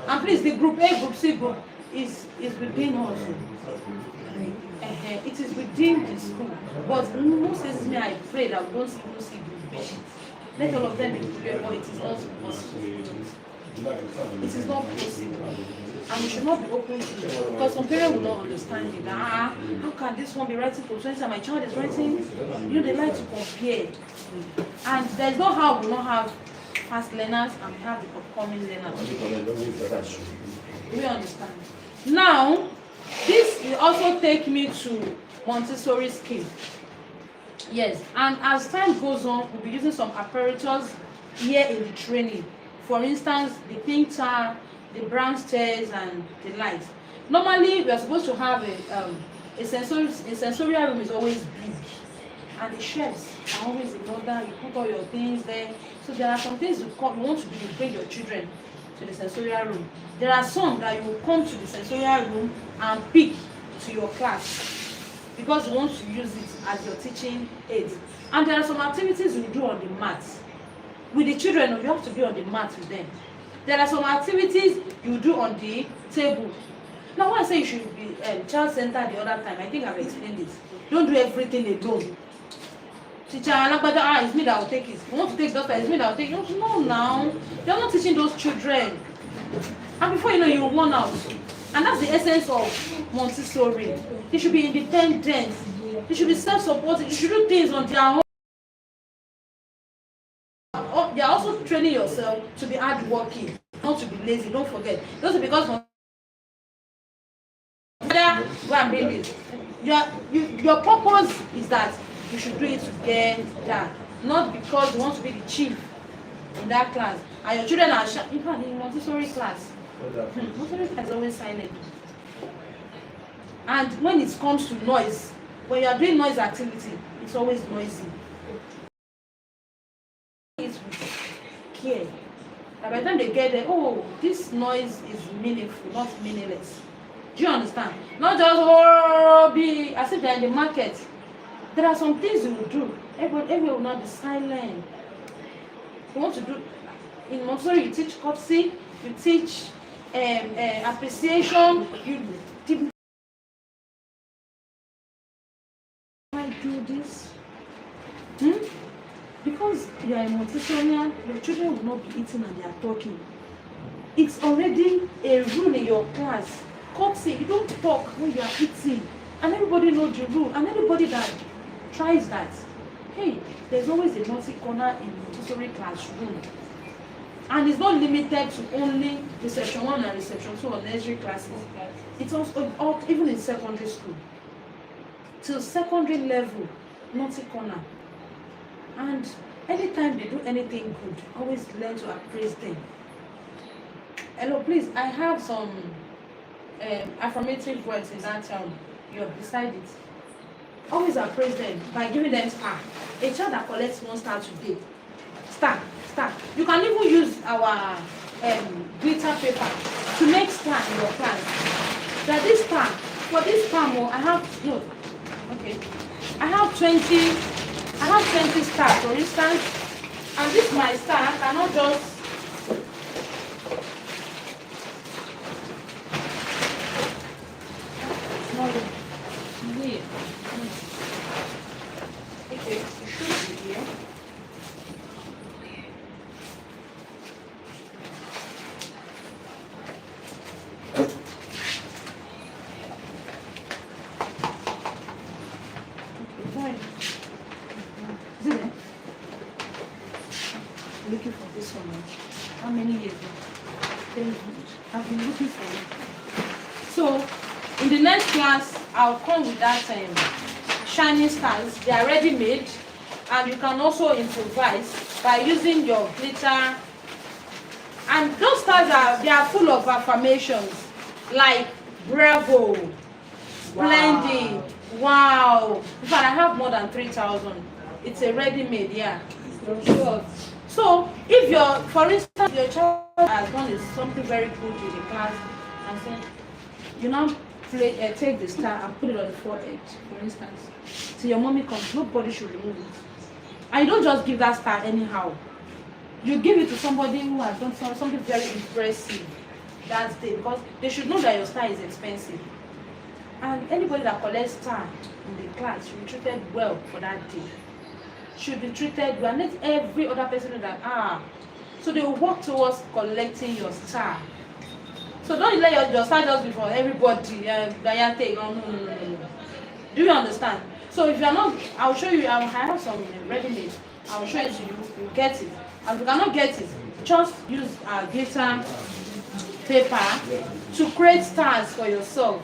And please, the group A, group C, group is within us. It is within the school. But most cases, I pray that we don't see group B. Let all of them be prepared, but it is not possible. It is not possible. And we should not be open to it. Because some parents will not understand it. How can this one be writing for 20 and my child is writing? They like to compare. And there's no how we not have fast learners and we have the upcoming learners. Do we understand? Now, this will also take me to Montessori scheme. Yes, and as time goes on, we'll be using some apparatus here in the training. For instance, the pink tar, the brown stairs, and the lights. Normally, we are supposed to have a sensorial room is always big. and the shelves are always in order. You put all your things there. So there are some things you want to do. You bring your children to the sensorial room. There are some that you will come to the sensorial room and pick to your class because you want to use it as your teaching aid. And there are some activities you do on the mat. With the children, you have to be on the mat with them. There are some activities you do on the table. Now, when I say you should be child-centered the other time, I think I've explained it. Don't do everything alone. Teacher, it's me that will take it. You want to take doctor, it's me that will take it. No, now. You're not teaching those children. And before you know, you'll run out. And that's the essence of Montessori. They should be independent. They should be self-supporting. You should do things on their own. They are also training yourself to be hardworking, not to be lazy. Don't forget. Just because go and bring this. Your purpose is that you should do it to get that, not because you want to be the chief in that class. And your children are in fact in Montessori class. Montessori class is always silent. And when it comes to noise, when you are doing noise activity, it's always noisy. It's with care. And by the time they get there, oh, this noise is meaningful, not meaningless. Do you understand? Not just be as if they're in the market. There are some things you will do. Everyone will not be silent. You want to do in Montessori, you teach courtesy, you teach appreciation, you do this. Because you are a Montessorian, your children will not be eating and they are talking. It's already a rule in your class. Courtesy, you don't talk when you are eating. And everybody knows the rule. And anybody that tries that, hey, there's always a naughty corner in Montessori classroom. And it's not limited to only reception 1 and reception 2 or nursery classes. It's also even in secondary school. Till secondary level, naughty corner. And anytime they do anything good, always learn to appraise them. Hello, please, I have some affirmative words in that you have beside it. Always appraise them by giving them star. A child that collects 1 star today, star. You can even use our glitter paper to make star in your class. That this star, for this palm, I have no. Okay, I have 20 stars, for instance, and this my star cannot just here. Okay, it should be here. Looking for this one. How many years ago? I've been looking for it. So, in the next class, I'll come with that shining stars. They are ready made, and you can also improvise by using your glitter. And those stars they are full of affirmations like bravo, splendid, wow. In fact, I have more than 3,000. It's a ready made, yeah. So, if for instance, your child has done something very good in the class, and say, you now take the star and put it on the forehead, for instance. So your mommy comes, nobody should remove it. And you don't just give that star anyhow. You give it to somebody who has done something very impressive that day, because they should know that your star is expensive. And anybody that collects star in the class should be treated well for that day. Should be treated well. Let every other person know that so they will work towards collecting your star. So don't let your star just be for everybody. No. Do you understand? So if you are not, I'll show you. I have some ready-made. I'll show it to you. You get it. And if you cannot get it, just use glitter paper to create stars for yourself.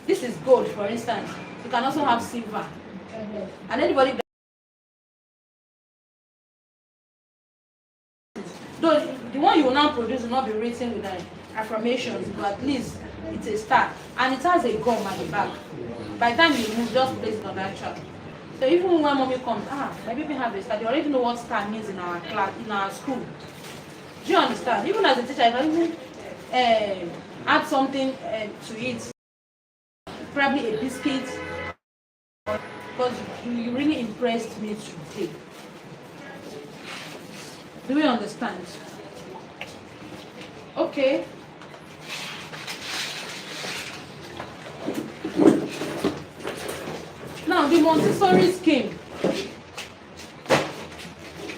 This is gold, for instance. You can also have silver. And anybody. Though the one you will now produce will not be written with affirmations, but at least it's a star. And it has a gum at the back. By the time you move, just place it on that chart. So even when mommy comes, my baby have a star, they already know what star means in our class, in our school. Do you understand? Even as a teacher, I can even add something to it, probably a biscuit, because you really impressed me today. Do we understand? Okay. Now the Montessori scheme.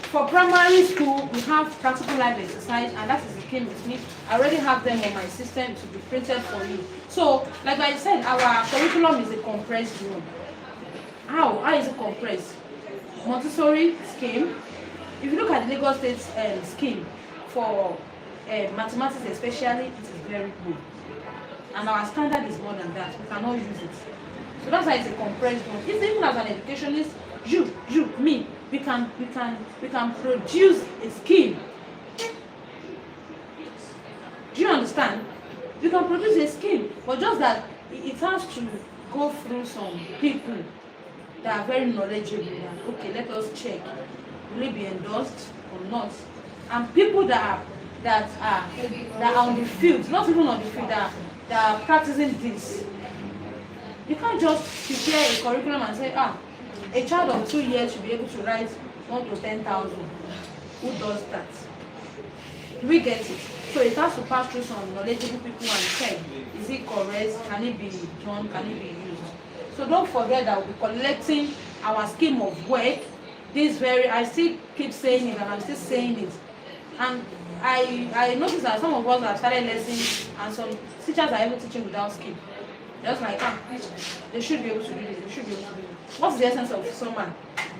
For primary school, we have practical life exercise, and that is the scheme with me. I already have them on my system to be printed for you. So, like I said, our curriculum is a compressed one. How is it compressed? Montessori scheme. If you look at the Lagos State scheme for mathematics especially, it is very good. And our standard is more than that. We cannot use it. So that's why it's a compressed one. It's even as an educationist, me, we can produce a scheme. Do you understand? We can produce a scheme, but just that it has to go through some people that are very knowledgeable. And, okay, let us check. Will it be endorsed or not? And people that are on the field, not even on the field, that are practicing this. You can't just prepare a curriculum and say, a child of 2 years should be able to write 1 to 10,000. Who does that? Do we get it? So it has to pass through some knowledgeable people and check, is it correct? Can it be done? Can it be used? So don't forget that we'll be collecting our scheme of work. I still keep saying it, and I'm still saying it. And I noticed that some of us have started lessons, and some teachers are even teaching without scheme. Just like, they should be able to do this, they should be able to do this. What's the essence of summer?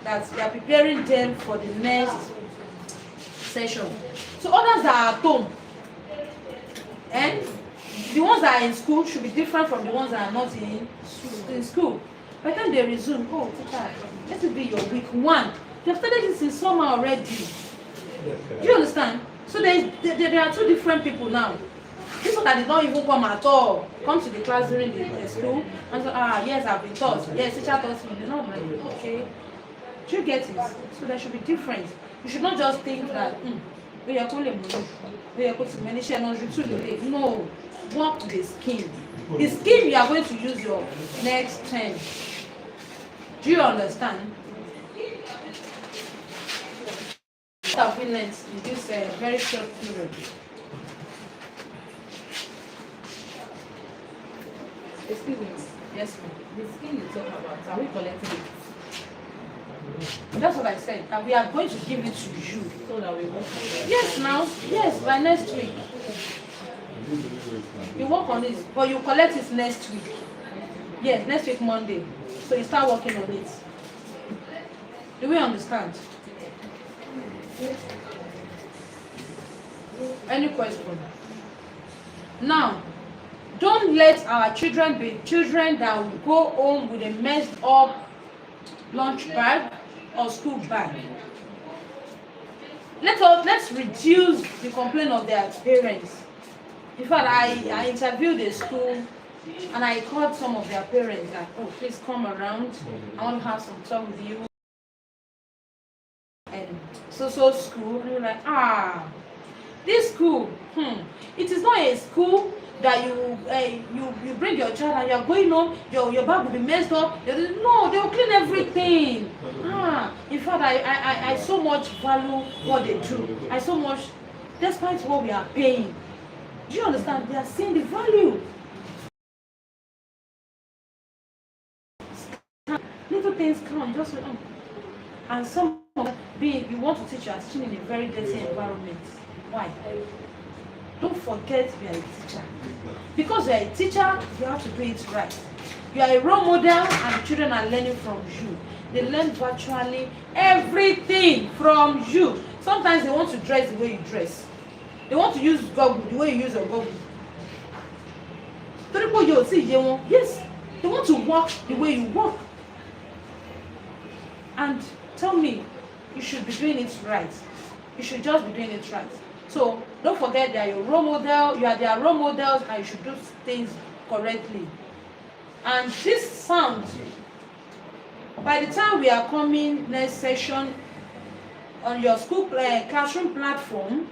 That they are preparing them for the next session. So others that are at home, and the ones that are in school should be different from the ones that are not in school. By the time they resume, teacher, let it be your week 1. You have started this in summer already. Do you understand? So there are 2 different people now. This one that did not even come at all, come to the class during the school and say, yes, I've been taught. Yes, teacher taught me. They're not like, okay. Do you get it? So there should be difference. You should not just think that, no, work the scheme. The scheme you are going to use your next term. Do you understand? What have we learned in this very short period? Excuse me. Yes, ma'am. The scheme you talk about, are we collecting it? That's what I said. And we are going to give it to you. So that we work on it? Yes, now. Yes, by next week. You work on it, but you collect it next week. Yes, next week, Monday. So you start working on it. Do we understand? Any question? Now, don't let our children be children that will go home with a messed up lunch bag or school bag. Let's reduce the complaint of their parents. In fact, I interviewed a school and I called some of their parents like, please come around. I want to have some talk with you. And so school, and you're like, this school, it is not a school that you bring your child and you're going home, your bag will be messed up. No, they will clean everything. In fact, I so much value what they do. I so much, despite what we are paying. Do you understand? They are seeing the value. Little things count, just and some of them, you want to teach, you are teaching in a very dirty environment. Why? Don't forget you are a teacher. Because you are a teacher, you have to do it right. You are a role model and the children are learning from you. They learn virtually everything from you. Sometimes they want to dress the way you dress. They want to use Google the way you use your Google. Yes, they want to walk the way you walk. And tell me, you should be doing it right. You should just be doing it right. So don't forget they are your role model, you are their role models, and you should do things correctly. And this sound By the time we are coming next session on your school classroom platform,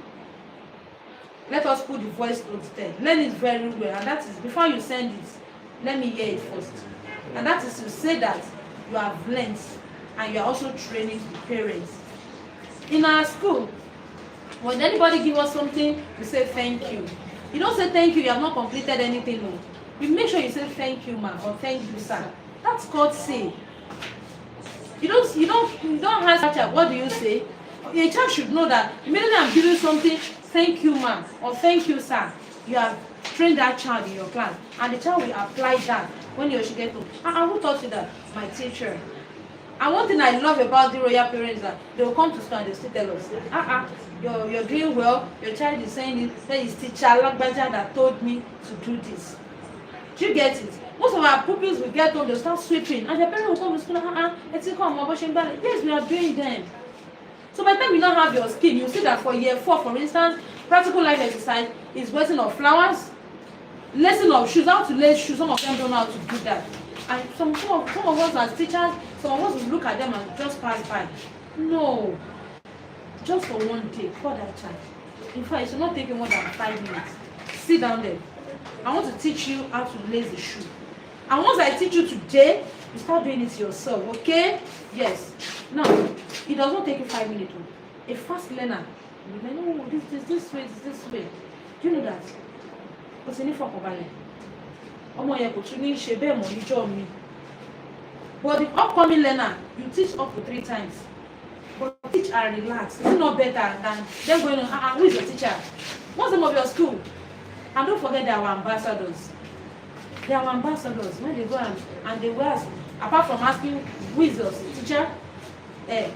let us put the voice notes there. Learn it very well, and that is before you send it, let me hear it first. And that is to say that you have learned and you are also training the parents. In our school, when anybody give us something, we say thank you. You don't say thank you, you have not completed anything. No. You make sure you say thank you, ma, or thank you, sir. That's called say. You don't ask, what do you say? A child should know that immediately I'm giving something, thank you, ma'am, or thank you, sir. You have trained that child in your class, and the child will apply that when he or she gets home. Who taught you that? My teacher. And one thing I love about the royal parents is that they will come to school and they still tell us, you're doing well, your child is saying it, that is teacher Lagbaja that told me to do this. Do you get it? Most of our pupils will get home, they'll start sweeping, and their parents will come to school, yes, we are doing them. So by the time you don't have your skill, you see that for year 4, for instance, practical life exercise is wetting of flowers, lacing of shoes, how to lace shoes. Some of them don't know how to do that. And some of us as teachers, some of us will look at them and just pass by. No. Just for one day, for that child. In fact, it should not take you more than 5 minutes. Sit down there. I want to teach you how to lace the shoe. And once I teach you today, you start doing it yourself, okay? Yes. Now, it does not take you 5 minutes. A fast learner, you know, this way. Do you know that? What's in it for Kobale? But the upcoming learner, you teach up to 3 times. But teach and relax. It's not better than them going on, who is your teacher? What's the name of your school? And don't forget they are our ambassadors. They are our ambassadors. When they go and they will ask, apart from asking, who is your teacher?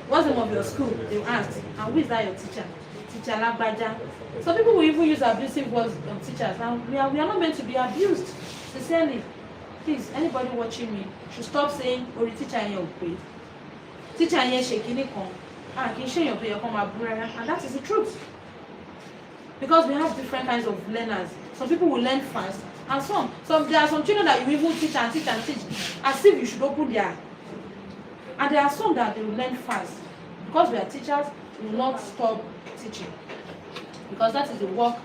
What's the name of your school? They will ask, and who is that your teacher? Teacher Lagbaja. Some people will even use abusive words on teachers. And we are not meant to be abused. Sincerely. Please, anybody watching me should stop saying, "Ori teacher in your way." Teacher in your shaking kon. Can share your prayer come and that is the truth. Because we have different kinds of learners. Some people will learn fast, and there are some children that you even teach, as if you should open their. And there are some that they will learn fast. Because we are teachers, we will not stop teaching. Because that is the work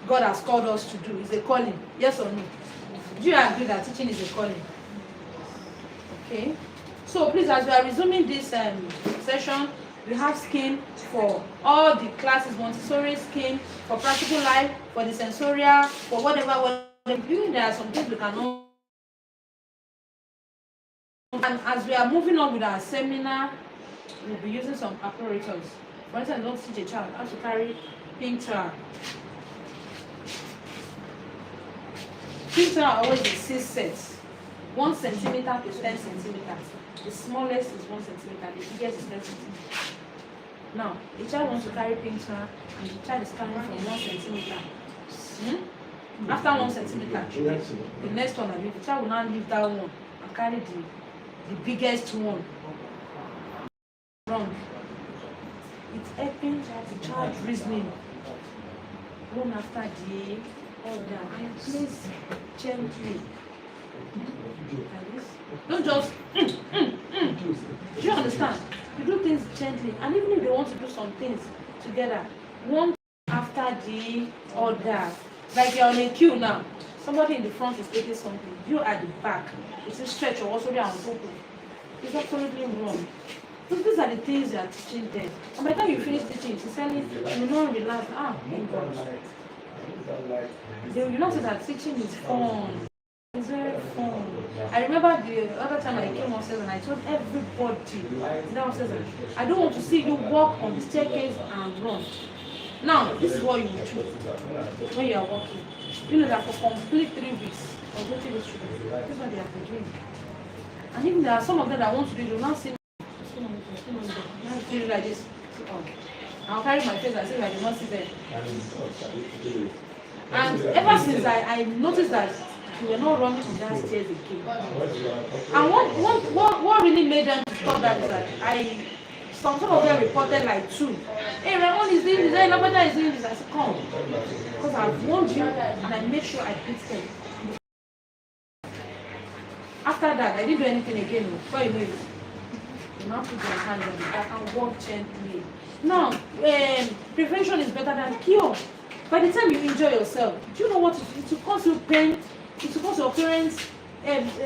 God has called us to do. It's a calling. Yes or no? Do you agree that teaching is a calling? Okay. So please, as we are resuming this session, we have scheme for all the classes, Montessori scheme, for practical life, for the sensorial, for whatever. There are some things we cannot. And as we are moving on with our seminar, we'll be using some apparatus. For instance, don't teach a child how to carry pink towel. Pink towel are always in 6 sets. 1 centimeter to 10 centimeters. The smallest is 1 centimeter, the biggest is 10 centimeters. Now, the child wants to carry pink towel, and the child is carrying from 1 centimeter. After 1 centimeter, the next one, the child will now leave that one and carry the biggest one. Wrong. It's helping the child reasoning. One after the other. And please gently. Like this. Don't just Do you understand? You do things gently. And even if they want to do some things together, one after the other. Like you're on a queue now. Somebody in the front is taking something. You at the back. It's a stretch or also there on top. It's absolutely wrong. So these are the things you are teaching them. And by the time you finish teaching, sincerely, you know, relax. Thank God. You know that teaching is fun. It's very fun. I remember the other time I came upstairs and I told everybody downstairs, I don't want to see you walk on the staircase and run. Now, this is what you will do when you are walking. You know that for complete 3 weeks, or 2 weeks, this is what they have been doing. And even there are some of them that want to do it, they will not see me. I feel like this. I'll carry my face as if I did not see them. And ever since I noticed that we were not running to that stairs again. And what really made them stop that is that some of them reported like 2. Hey, Ramon is doing this, Labada is doing this. I said, come. Because I've warned you and I made sure I beat them. After that, I didn't do anything again. Before you know it, now put your hand on the back and walk gently. Now, prevention is better than cure. By the time you enjoy yourself, do you know what it will cost you pain? It will cost your parents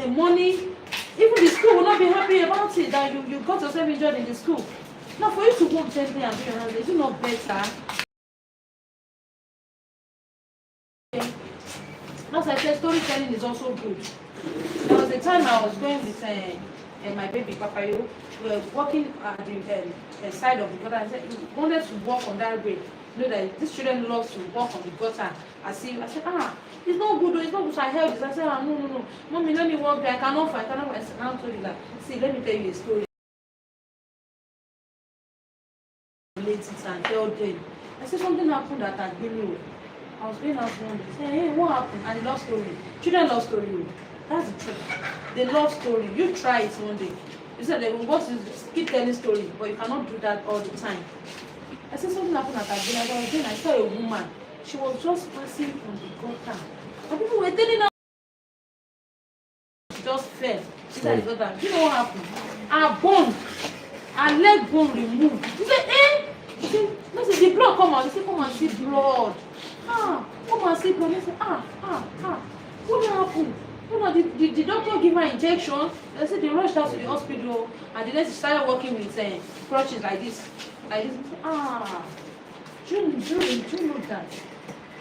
money. Even the school will not be happy about it that you got yourself injured in the school. Now, for you to walk gently and do your hands, is it not better? As I said, storytelling is also good. There was a time I was going with my baby Papayo. We were walking at the side of the gutter. I said, he wanted to walk on that way. You know that these children love to walk on the gutter. I said, it's not good, it's not good. So I held this. I said, no. Mommy, let me walk there. I cannot fight. I said, I told you that. See, let me tell you a story. And tell them. I said, something happened at Agbeni. I was going out one day. I said, hey, what happened? And they love story. Children love story. That's the truth. They love story. You try it one day. You said they will want to keep telling story, but you cannot do that all the time. I said something happened at Agbeni. I saw a woman. She was just passing on the gutter. And people were telling her she just fell. She said, the gutter. Do you know what happened? Her bone, her leg bone removed. She said, She said, no, the blood come out. She said, come and see blood. Come and see blood. They said, what happened? The doctor give her injection. They said they rushed her to the hospital, and the next she started working with crutches like this. Like this. Do you know that?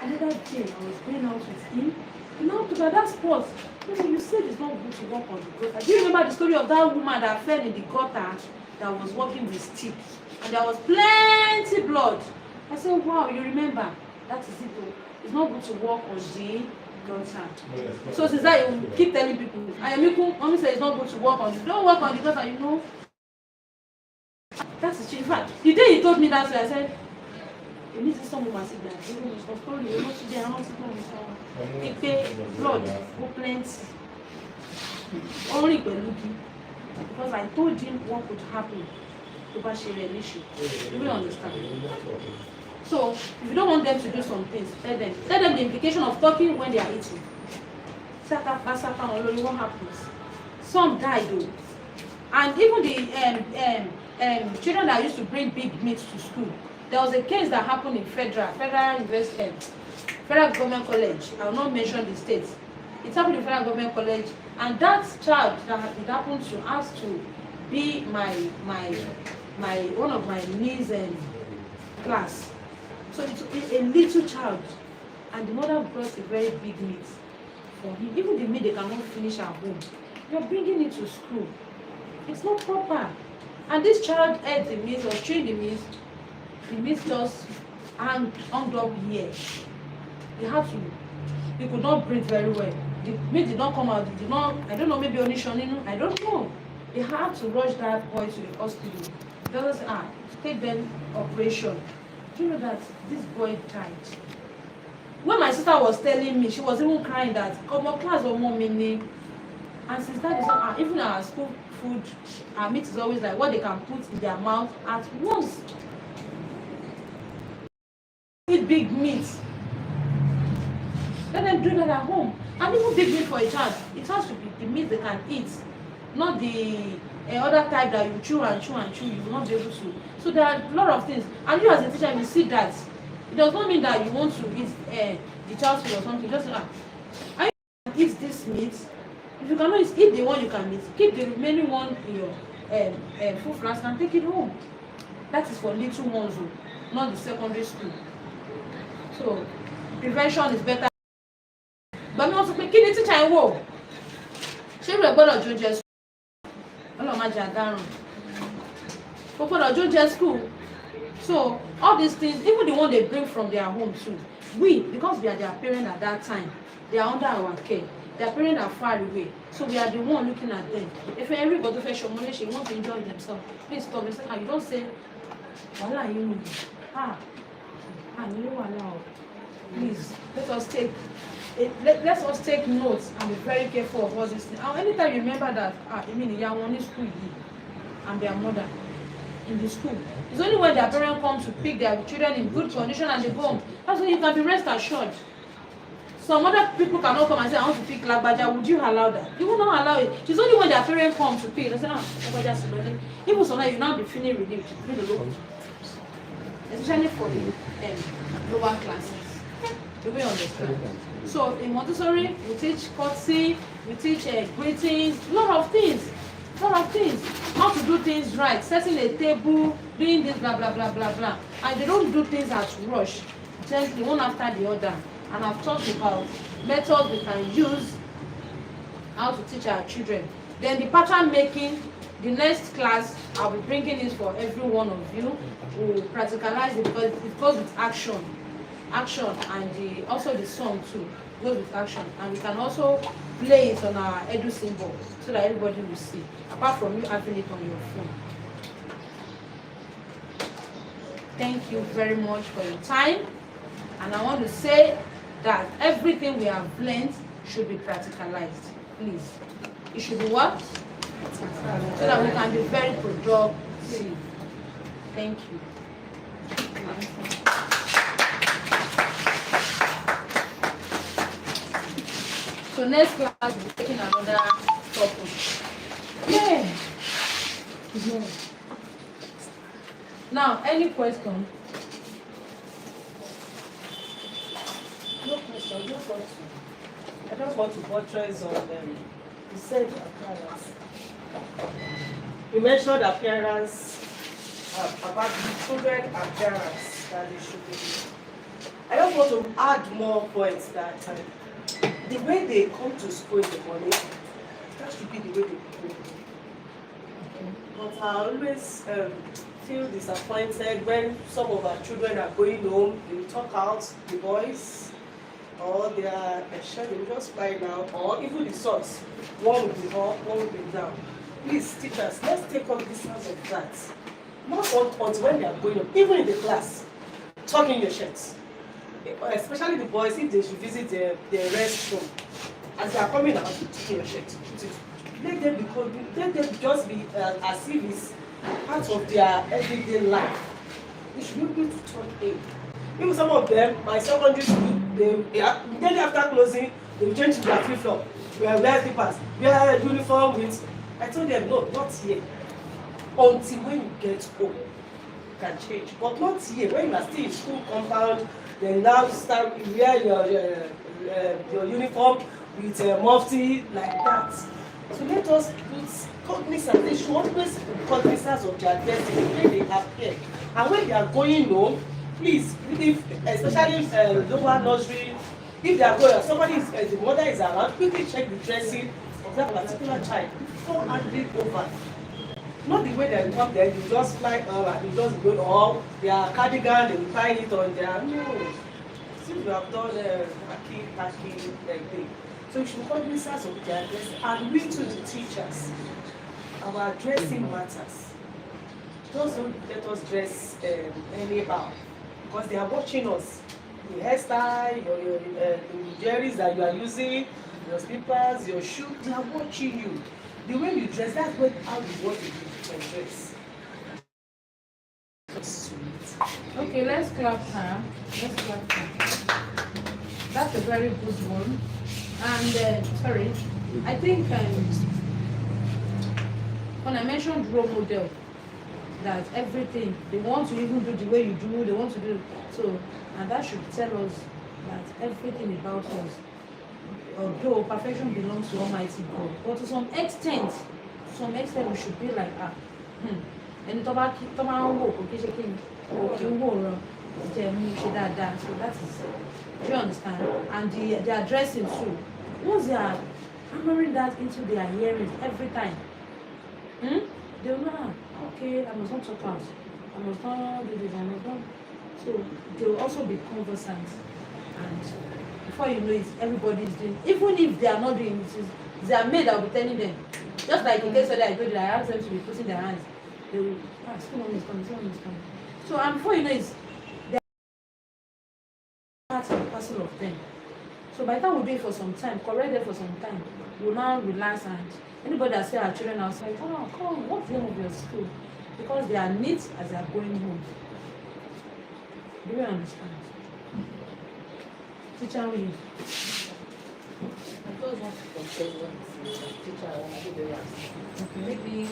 Another day I was going out with him. Now to that spot, you said it's not good to walk on the gutter. Do you remember the story of that woman that fell in the gutter that was walking with sticks? And there was plenty blood. I said, wow, you remember? That is it though. It's not good to walk on the gutter. So since that, you keep telling people, mommy said it's not good to walk on the gutter. Don't walk on the gutter, you know. That's the truth. In fact, the day he told me that, I said, you need to stop with my sister. You know, today I want to go. He pay blood, go plenty. Only because I told him what would happen. You will understand. So, if you don't want them to do some things, tell them the implication of talking when they are eating. What happens? Some die though. And even the children that used to bring big meat to school, there was a case that happened in Federal Government College. I will not mention the state. It happened in Federal Government College, and that child that it happened to asked to be my one of my niece class. So it's a little child, and the mother brought a very big meat for him. Even the meat they cannot finish at home. You're bringing it to school. It's not proper. And this child ate the meat or chewed the meat just hung up here. He could not breathe very well. The meat did not come out. It did not, I don't know, maybe only shoninu, I don't know. They had to rush that boy to the hospital. Doctors take them operation. Do you know that this boy died? When my sister was telling me, she was even crying that class or more meaning. And since that is not, even our school food, our meat is always like what they can put in their mouth at once. Eat big meat. Let them do that at home. And even big meat for a child, it has to be the meat they can eat, not the other type that you chew and chew and chew. You will not be able to. So there are a lot of things. And you as a teacher, you see that. It does not mean that you want to eat the child's food or something. Just I eat this meat. If you cannot eat the one you can eat, keep the remaining one in your food flask and take it home. That is for little ones, not the secondary school. So prevention is better. But me also kí ni teacher ẹ wò? Ṣé ìrẹ̀ gbọ́dọ̀ jó jẹ school? Ọlọ́run má jẹ́ àdárùn. Kò gbọ́dọ̀ jó jẹ school. So all these things, even the one they bring from their home too, because we are their parents at that time, they are under our care. Their parents are far away, so we are the one looking at them. If everybody fẹ́ ṣọmọlé ṣe want to enjoy themselves, please stop. You don't say, wàhálà yín nù. Nílé wàhálà o. Please let us take notes and be very careful of all these things. And anytime you remember that, ìyá wọn ní school yìí and their mother in the school, it's only when their parents come to pick their children in good condition and they go home. That's when you can be rest assured. Some other people cannot come and say, I want to pick Lagbaja. Would you allow that? You will not allow it. It's only when their parents come to pick. They say, Lagbaja is learning. Even sometimes you now be feeling relieved. Especially for the lower classes. Do we understand? So in Montessori, we teach courtesy, we teach greetings, a lot of things. How to do things right, setting a table, doing this, blah, blah, blah, blah, blah. And they don't do things at rush, gently, one after the other. And I've talked about methods we can use, how to teach our children. Then the pattern making, the next class, I'll be bringing this for every one of you. We'll practicalize it because it goes with action. And also the song too goes with action. And we can also play it on our edu symbol so that everybody will see, apart from you having it on your phone. Thank you very much for your time. And I want to say that everything we have learned should be practicalized. Please. It should be what? So that we can be very productive. Thank you. So next class we'll be taking another topic. Yeah. Now, any question? No question, no question. I just want to buttress on you said appearance. You mentioned appearance, about the children appearance that they should be. I just want to add more points that the way they come to school in the morning, that should be the way they go. But I always feel disappointed when some of our children are going home, they talk out, the boys, or they are they will just fly down, or even the sons, one will be up, one will be down. Please, teachers, let's take cognizance of that. Not until when they are going home, even in the class, tuck in your shirts. Especially the boys, if they should visit the restroom, as they are coming out, tuck in your shirt. Let them just be as if it's part of their everyday life. They should be able to turn in. Even some of them, my secondary school, they immediately after closing, they change to their flip-flop. We wear slippers, we wear uniform with. I told them, no, not here. Until when you get home, you can change. But not here. When you are still in school compound, then now start wear your uniform with a mufti like that. So let us put cognizance. They should always put cognizance of their destiny when they appear. And when they are going home, please, especially lower nursery, if they are going, the mother is around, quickly check the dressing of that particular child before handing over. Not the way they come there, you just fly up and you just go all their cardigan, they will tie it on their no. Since you have done packing like thing. So you should cognizance of their dressing, and we to the teachers. Our dressing matters. Don't let us dress anyhow, because they are watching us. The hairstyle, your jerrys that you are using, your slippers, your shoes, they are watching you. The way you dress, that's how you want to dress. Okay, let's clap her. That's a very good one. And sorry, I think when I mentioned role model, that everything they want to even do the way you do, they want to do so, and that should tell us that everything about us, although perfection belongs to Almighty God, but to some extent we should be like and so that is, do you understand? And they are dressing too. Once they are hammering that into their hearing every time, they will know, okay, I must not talk out, I must not do this, I must not. So they will also be conversant, and before you know it, everybody is doing, even if they are not doing it, their maid that will be telling them. Just like in case I told you, I asked them to be putting their hands, they will, someone is coming. So and before you know it, they are part and parcel of them. So by the time we do it for some time, correct them for some time, we'll now relax, and anybody that say our children outside, oh, come on, what's the name of your school? Because they are neat as they are going home. Do you understand? Teacher will. I just want to confess what this is. Teacher, I want to be very upset. Okay. Maybe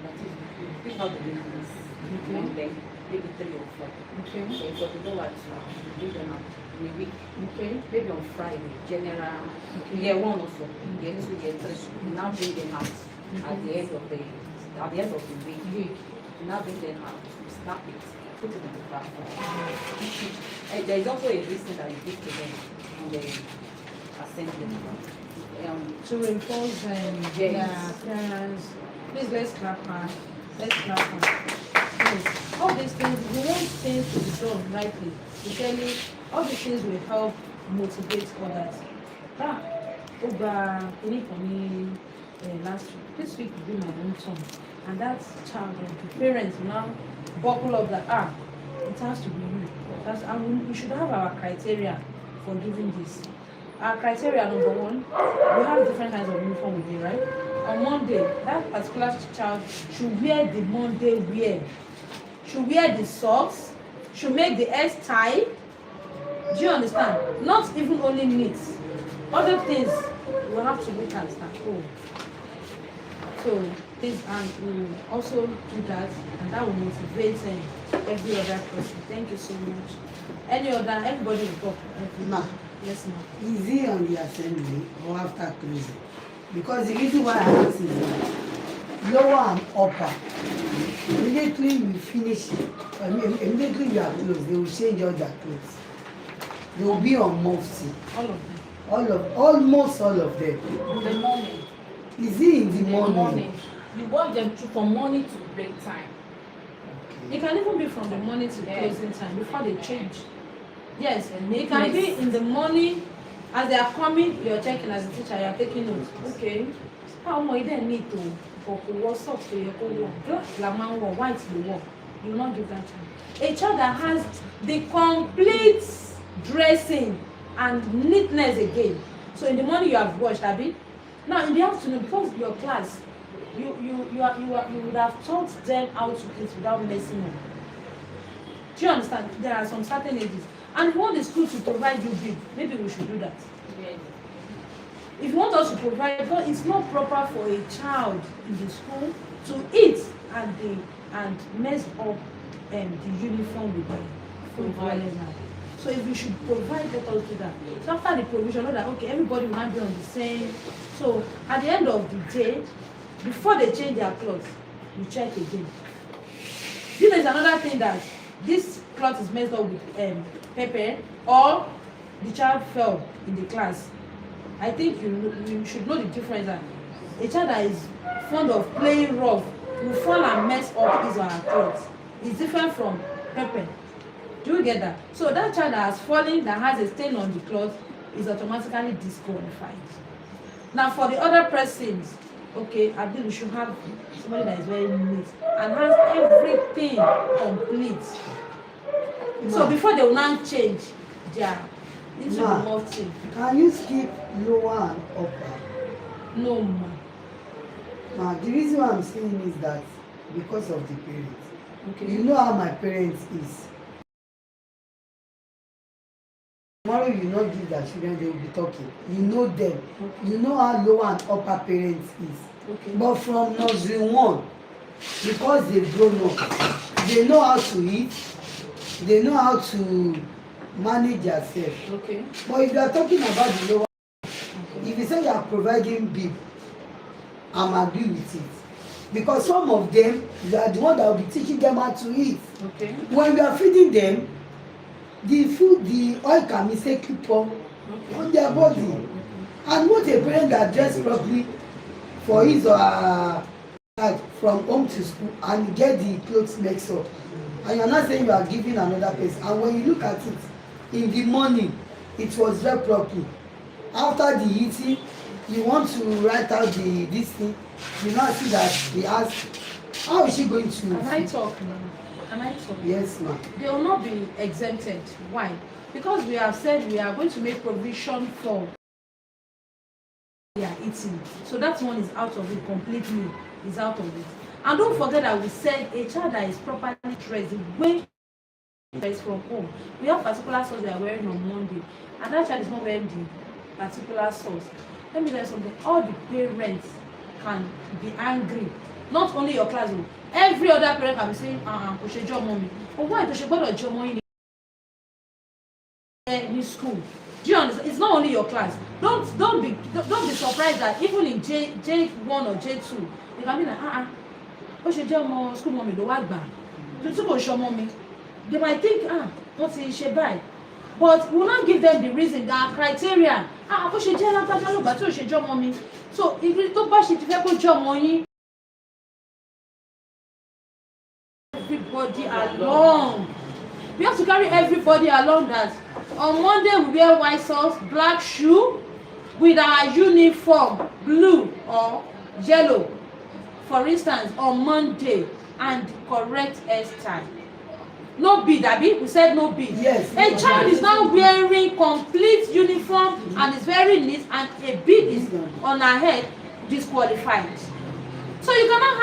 that is you pick out the babies and then maybe 3 or 4. Okay. Okay, so we don't want to do them out in a week. Okay. Maybe on Friday, general year 1 also, year 2, year 3. We now bring them out at the end of the week. We now bring them out, we snap it, put it on the platform. There is also a listing that you give to them on the assembly. To reinforce Yes. their parents. Please let's clap her. Let's clap her. Yes. All these things, we want things to be done rightly. We tell you, all these things will help motivate others. Over any for me last week. This week will be my own turn. And that child or the parents now buckle up that it has to be you. And we should have our criteria for giving this. Our criteria number 1, we have different kinds of uniform we wear, right? On Monday, that particular child should wear the Monday wear. Should wear the socks, should make the hair tie. Do you understand? Not even only neat. Other things we'll have to look at that. So this, and we will also do that, and that will motivate every other person. Thank you so much. Everybody will talk. Ma, Yes, ma'am. is it on the assembly or after closing? Because the reason why I ask is that lower and upper, immediately we finish, immediately we are closed, they will change all their clothes. They will be on mufti. All of them. Almost all of them. In the morning. Is it in the In the morning? morning. You want them to from morning to break time. It can even be from the morning to Yes. closing time before they change. Yes, And it can be neatness. in the morning as they are coming. You're checking as a teacher. You're taking notes. Okay. How much they need to for what's up to your own black lamang or white the work. You will not give that time. A child that has the complete dressing and neatness again. So in the morning you have washed, Abby. Now in the afternoon, because your class, you would have taught them how to eat without messing up. Do you understand? There are some certain ages. And if you want the school to provide you big, maybe we should do that. Yes. If you want us to provide, because it's not proper for a child in the school to eat and mess up the uniform with the So if we should provide, let us do that. So after the provision, know that okay, everybody will not be on the same. So at the end of the day, before they change their clothes, you check again. You know, it's another thing that this cloth is messed up with pepper, or the child fell in the class. I think you should know the difference. That a child that is fond of playing rough will fall and mess up his or her clothes. It's different from pepper. Do you get that? So that child that has fallen, that has a stain on the cloth, is automatically disqualified. Now for the other persons, okay, I think we should have somebody that is very neat and has everything complete. So before they will now change their into the multi. Can you skip lower and upper? No, ma. Now, the reason why I'm saying is that because of the parents. Okay. You know how my parents is. Tomorrow you not give their children, they will be talking. You know them. Okay. You know how lower and upper parents is. Okay. But from nursery 1, because they've grown up, they know how to eat, they know how to manage themselves. Okay. But if you are talking about the lower, if you say you are providing big, I'm agree with it. Because some of them, you are the one that will be teaching them how to eat. Okay. When you are feeding them, the food, the oil can mistakenly pour on their body. And what a parent that dress properly for his or her child from home to school and get the clothes mixed up. And you are not saying you are giving another person. And when you look at it, in the morning, it was very properly. After the eating, you want to write out this thing, you now see that he asked, how is she going to? Can I talk now? Can I talk? Yes, ma'am. They will not be exempted. Why? Because we have said we are going to make provision for they are eating. So that one is out of it completely. Is out of it. And don't forget that we said a child that is properly dressed, the way is from home. We have particular socks they are wearing on Monday, and that child is not wearing the particular socks. Let me tell you something. All the parents can be angry. Not only your class, every other parent can be saying, kò ṣe jọ́ ọmọ mi. But why tó ṣe gbọ́dọ̀ jọ́ ọmọ yín in school? Do you understand? It's not only your class. Don't be surprised that even in J1 or J2, they can be like, ó ṣe jẹ́ ọmọ school mommy ló wá gbà. Tó kò ṣe ọmọ mi. They might think, wọ́n ti ṣe báyìí. But we will not give them the reason, the criteria. Ó ṣe jẹ́ lágbájá ló gbà tí ò ṣe jẹ́ ọmọ mi. So if tó bá ṣe ti fẹ́ kó jẹ́ ọmọ yín, everybody along. We have to carry everybody along that. On Monday we wear white socks, black shoe, with our uniform, blue or yellow. For instance, on Monday, and correct hairstyle. No bead, Abi. We said no bead. Yes. A child is now wearing complete uniform and is very neat, and a bead is on her head, disqualified. So you cannot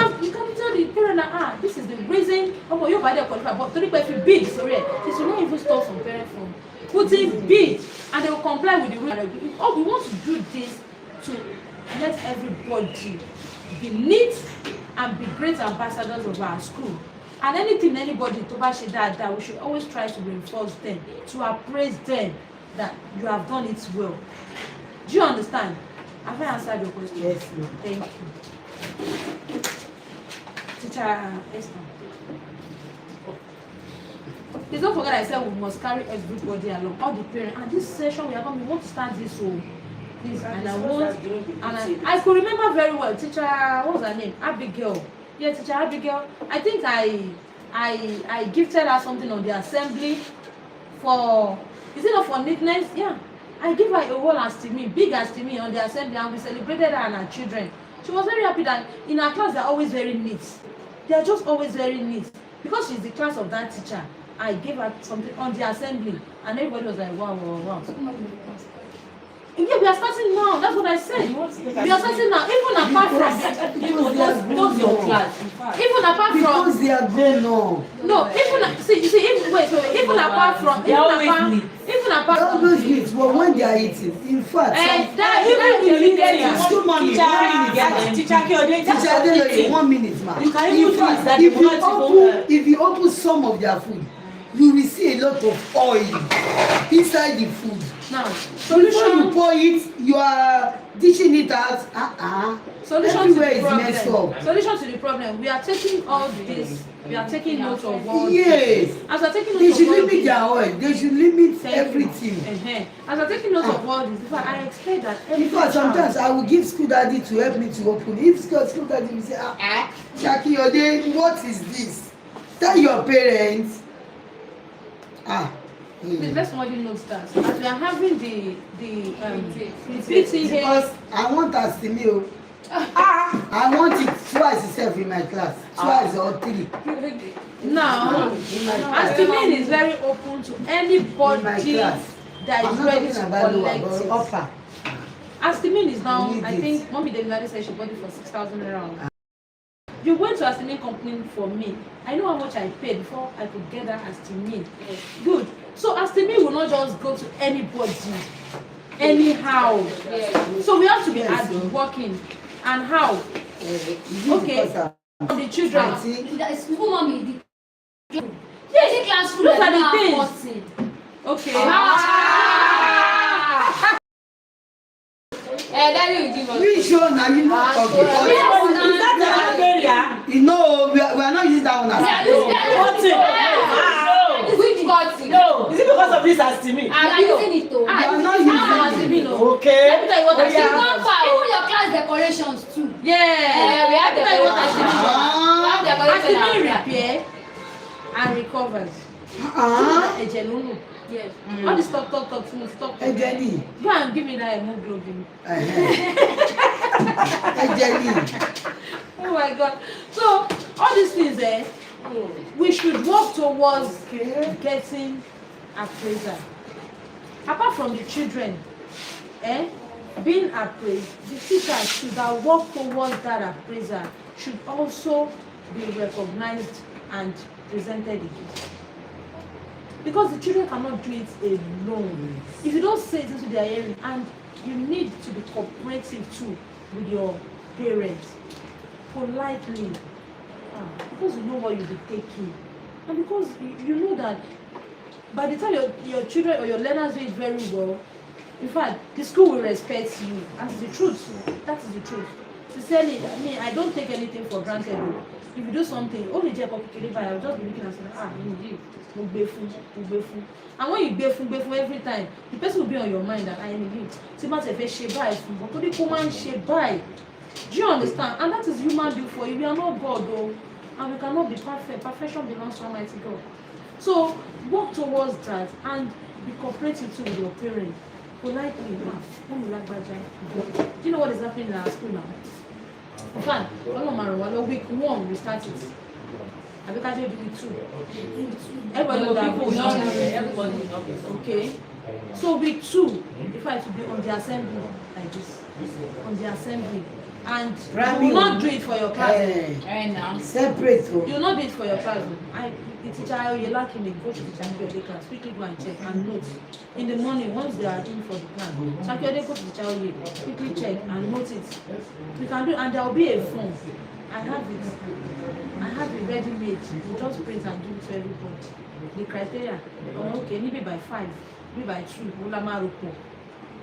tell the parent that this is the reason. Okay, you buy the qualified, but if you bead, sorry, this will not even stop some parents from putting bead, and they will comply with the rule. Oh, we want to do this to let everybody be neat and be great ambassadors of our school. And anything anybody to bash that we should always try to reinforce them, to appraise them that you have done it well. Do you understand? Have I answered your question? Yes, ma'am. Thank you. Teacher Esther. Please don't forget I said we must carry everybody along, all the parents. And this session we want to start this whole. Please, and I could remember very well, teacher, what was her name? Abigail. Yeah, teacher Abigail. I think I gifted her something on the assembly for, is it not for neatness? Yeah. I give her a whole astimi, big astimi on the assembly, and we celebrated her and her children. She was very happy that in her class they are always very neat. They are just always very neat. Because she's the class of that teacher, I gave her something on the assembly, and everybody was like, wow, wow, wow. Yeah, we are starting now. That's what I said. We are starting now. Even apart from not your class. Even apart from because they are grown now. No, even see, even apart from even apart from Always eat, but when they are eating, in fact, even if you get school mommy, teacher, 1 minute, ma. You can even In fact, that if you open some of their food, you will see a lot of oil inside the food. now So before you pour it, you are dishing it out. Solution Everywhere to is the messed problem. up. Solution to the problem. We are taking all this. We are taking note of what. Yes. As we are taking They note should of all limit this. their oil. They should limit Thank you. everything. As we are taking note of all this, in fact, I expect that In every fact, child. sometimes I will give school daddy to help me to open. If school daddy will say, Jackie, your day, what is this? Tell your parents. Please let somebody knows that. As we are having the PTA. Because I want us to meal. I want it twice itself in my class. Twice or 3. Now, Astimin is very open to In my anybody class. that I'm is not ready talking to about lower, collect but it. upper. Astimin is now, Need I it. think, Mommy Delivery said she bought it for 6,000 around. You went to Astimin company for me. I know how much I paid before I could get that Astimin. Yes. Good. So Astimin will not just go to anybody, anyhow. Yes. So we have to be Yes, working. And how? Okay. The children. It's full mommy. Yes, class full. look at the things. Okay. Daddy will give us. Which one are you not talking about? Is that the area? You know, we are not using that one as Which body? No. Is it because of this as to me? You are using it though. We are not using it. Okay. Let me tell you what I It's said. not far. Even your class decorations too. Yeah. We have Let me tell you what I said. Ah. We have decorations. Astimin repair and recovers. Ẹ̀jẹ̀ ló ń lò. Yes. All the stop to me, stop. Ejeli. Go and give me that hemoglobin. Ejeli. Oh my God. So all these things we should work towards getting appraisal. Apart from the children, being appraised, the teacher should have worked towards that appraisal should also be recognized and presented again. Because the children cannot do it alone. If you don't say it into their hearing, and you need to be cooperative too with your parents, politely, because you know what you'll be taking, and because you know that by the time your children or your learners do it very well, in fact, the school will respect you, and it's the truth. That is the truth. Sincerely, I mean, I don't take anything for granted. If you do something, only I'll just be looking and saying, indeed, and when you befu every time, the person will be on your mind that I am do you understand? And that is human being for you. We are not God though, and we cannot be perfect. Perfection belongs to Almighty God. So work towards that and be cooperative too with your parents. Politely, do you know what is happening in our school now? In fact, week 1 we started. I think I did week 2. Everybody will be okay. So week 2, if I should be on the assembly like this, on the assembly, and you will not do it for your class. Separate. You will not do it for your class. The teacher, you're lacking the go to the child class, quickly go and check and note. In the morning, once they are in for the class, Saturday go to the child, quickly check and note it. We can do, and there will be a form. I have it ready made. You just print and give it to everybody. The criteria, okay, maybe by 5, maybe by 2,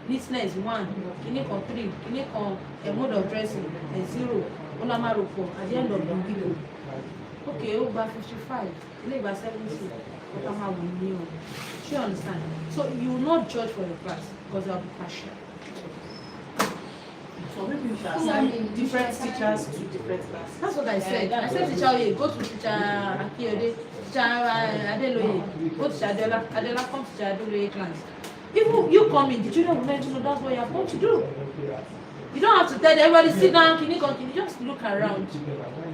neatness 1, clinic on 3, clinic on a mode of dressing, a 0, at the end of the week. Okay, over 55, by 70, do you understand? So you will not judge for your class because you will be partial. So maybe we should assign different teachers to different classes. That's what I said. I said teacher Oye, go to teacher Akiode, teacher Adeloye, go to teacher Adela come to teacher Adeloye class. Even you come in, the children will let you know that's what you have come to do. You don't have to tell everybody sit down, can you just look around.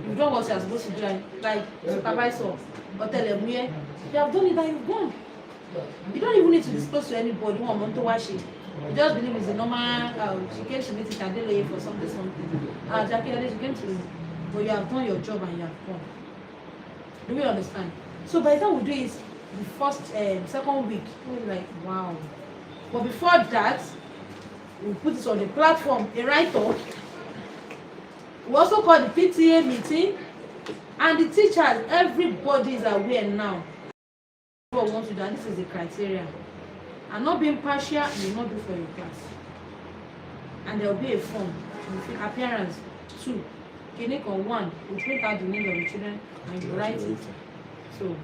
You don't what you're supposed to do, like supervisor or tell them where you have done it and you've gone. You don't even need to disclose to anybody who want to watch it. You just believe it's a normal, she came to meet it and delay for something. Jackie, she came to, but you have done your job and you have gone. Do you understand? So by the time we do it, the first, second week, we're like, wow. But before that, we put it on the platform, a write-up. We also call the PTA meeting, and the teachers, everybody is aware now. What want to do, and this is the criteria. And not being partial, you will not do for your class. And there will be a form, appearance 2, clinic on 1, we print out the name of the children and you write it. So,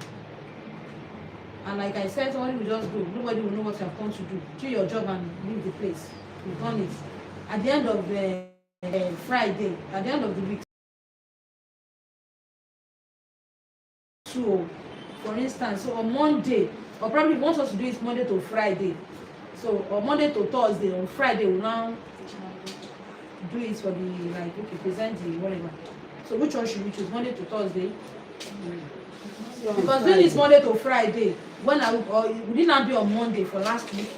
and like I said, somebody will just go. Nobody will know what you have come to do. Do your job and leave the place. You've done it. At the end of the Friday, at the end of the week, so for instance, so on Monday, or probably want us to do it Monday to Friday. So on Monday to Thursday, on Friday we'll now do it for the present the whatever. So which one should we choose? Monday to Thursday? Because doing this Monday to Friday, we did not be on Monday for last week.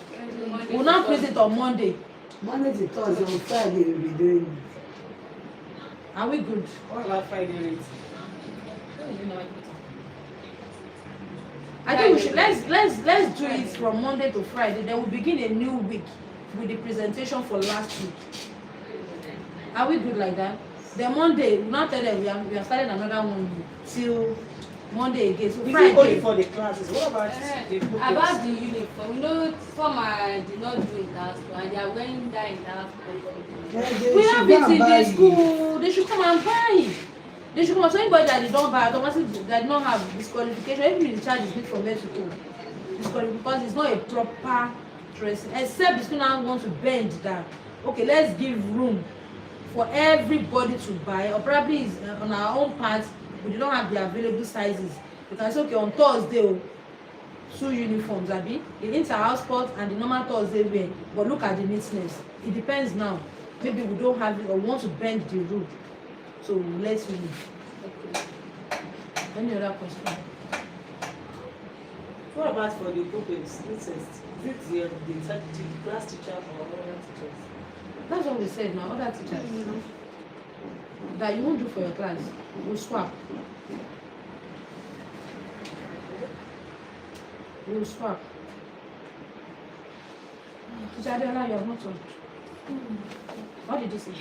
We'll now place it on Monday. Monday to Thursday, on Friday we'll be doing it. Are we good? What about Friday rates? I think we should let's do it from Monday to Friday. Then we begin a new week with the presentation for last week. Are we good like that? Then Monday, we now tell them we are starting another one till Monday again. So Friday. Only for the classes. What about about the uniform? You know, some did not do it last one, and they are wearing that in that school. We have it in the school. They should come and buy it. They should come and so anybody that they don't buy automatically that don't have disqualification. Everybody in charge is good from there to go. Because it's not a proper dressing. Except the school now wants to bend that. Okay, let's give room for everybody to buy, or probably on our own part, we do not have the available sizes. We can say, okay, on Thursday, 2 uniforms, Abi, the inter-house sport and the normal Thursday wear. But look at the neatness. It depends now. Maybe we don't have it or want to bend the rule. So let's see. Any other question? What about for the pupils? Is it the class teacher or other teachers? That's what we said now, other teachers. That you won't do for your class. We'll swap. We'll swap. Teacher Adela, you have not talked. What did you say?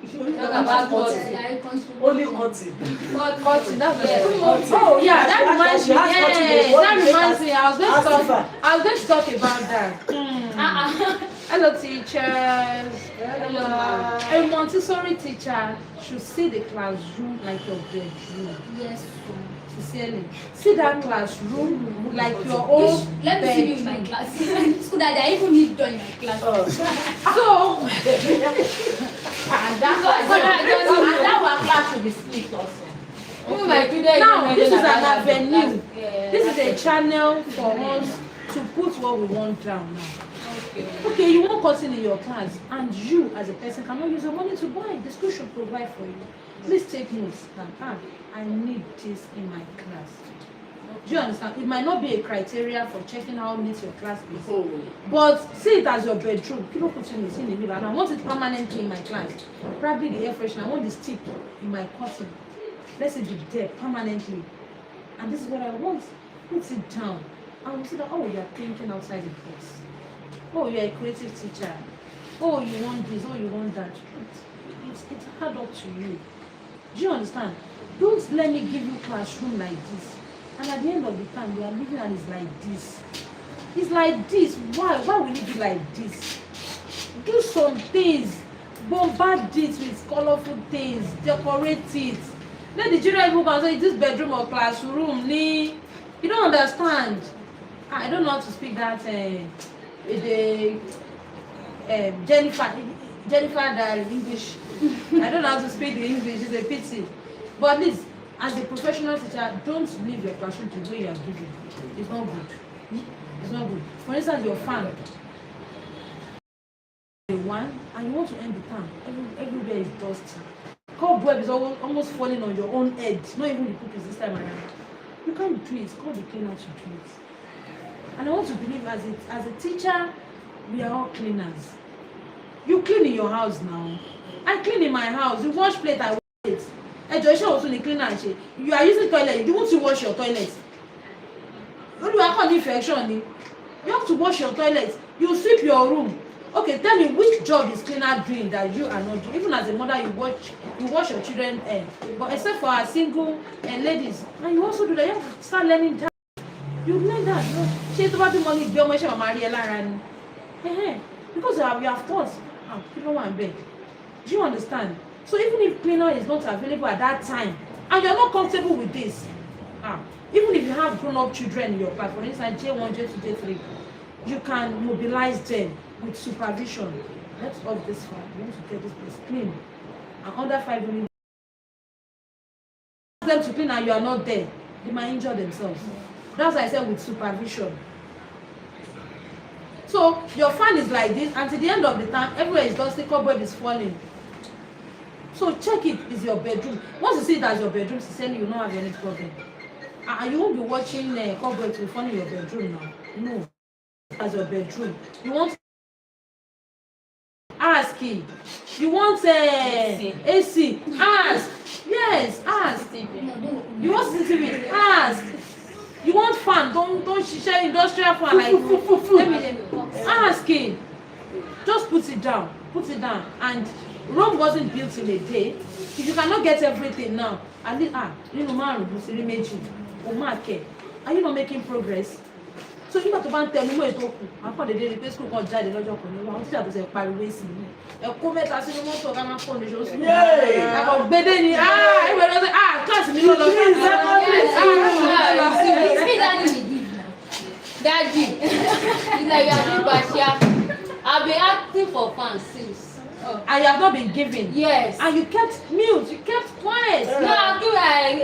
Talk about cutting. Only cutting. Cutting, that's what Yeah. Oh yeah, that reminds me. That's cutting. Yeah, What that you make reminds me. I was going to talk about that. Hello, teachers. Hello. A Montessori teacher should see the classroom like your bedroom. Yes. Sincerely, see that classroom like your own Let me see you in my bedroom. class. So that I even need done in my class. So, And that one class should be split also. Even my children now even this is know an that avenue. Yeah, This is that's a channel for us to put what we want down now. okay. Okay, you want cutting in your class, and you as a person cannot use your money to buy. The school should provide for you. Please take notes. I need this in my class. Do you understand? It might not be a criteria for checking how neat your class is, but see it as your bedroom. People put in the middle, and I want it permanently in my class. Probably the air freshener. I want the stick in my curtain. Let it be there permanently. And this is what I want. Put it down. I will see that, oh, you are thinking outside the box. Oh, you are a creative teacher. Oh, you want this. Oh, you want that. It's hard up to you. Do you understand? Don't let me give you classroom like this. And at the end of the time, we are living and it's like this. It's like this. Why? Why will it be like this? Do some things. Bombard it with colorful things. Decorate it. Let the children even can say, is this bedroom or classroom? You don't understand. I don't know how to speak that Jennifer diary English. I don't know how to speak the English. It's a pity. But at least, as a professional teacher, don't leave your classroom the way you are giving. It's not good. It's not good. For instance, your fan. One, and you want to end the time. Everywhere is dusty. Cobweb is almost falling on your own head. Not even the cookies this time around. You can't do it. Call the cleaner to do it. And I want to believe as a teacher, we are all cleaners. You clean in your house now. I clean in my house. You wash plate, I wash plate. Joshua also the cleaner. You are using toilet. You want to wash your toilet. When you are calling infection, you have to wash your toilet. You sweep your room. Okay, tell me which job is cleaner doing that you are not doing. Even as a mother, you wash your children hair. But except for our single ladies, and you also do that. You have to start learning that. You learn that. She is about the money. Because we have thought, people want bed. Do you understand? So even if cleaner is not available at that time, and you're not comfortable with this, even if you have grown-up children in your class, for instance, J1, J2, J3, you can mobilize them with supervision. Let's off this one. We want to get this place clean. And under 5 minutes, them to clean and you are not there, they might injure themselves. That's why I said with supervision. So your fan is like this, and to the end of the time, everywhere is dusty, cobweb is falling. So check it is your bedroom. Once you see it as your bedroom, sincerely, you will not have any problem. And you won't be watching cobweb to fall in your bedroom now. No. As your bedroom. You want ask him. You want AC. Ask. Yes, ask. You want CCTV? Ask. You want fan? Don't share industrial fan like let me ask him. Just put it down. Put it down. And Rome wasn't built in a day. If you cannot get everything now, at least you know man Musiri Meji or market. Are you not making progress? So if you want to ban tell me mo eto ku, apo de dey pe school kan jáde lọ́jọ́ kan ni wọ́n ti ṣe àtúnṣe pariwo sí mi. Ẹ kó mẹ́ta sínú mọ́tò ká máa pọ̀ ní ṣoṣù. Àkọ́ gbédé ni ìwé lọ sí class mi ló lọ. Daddy, it's like you are doing partial. I've been asking for fans since. And you have not been given. Yes. And you kept mute, you kept quiet. No, I'm giving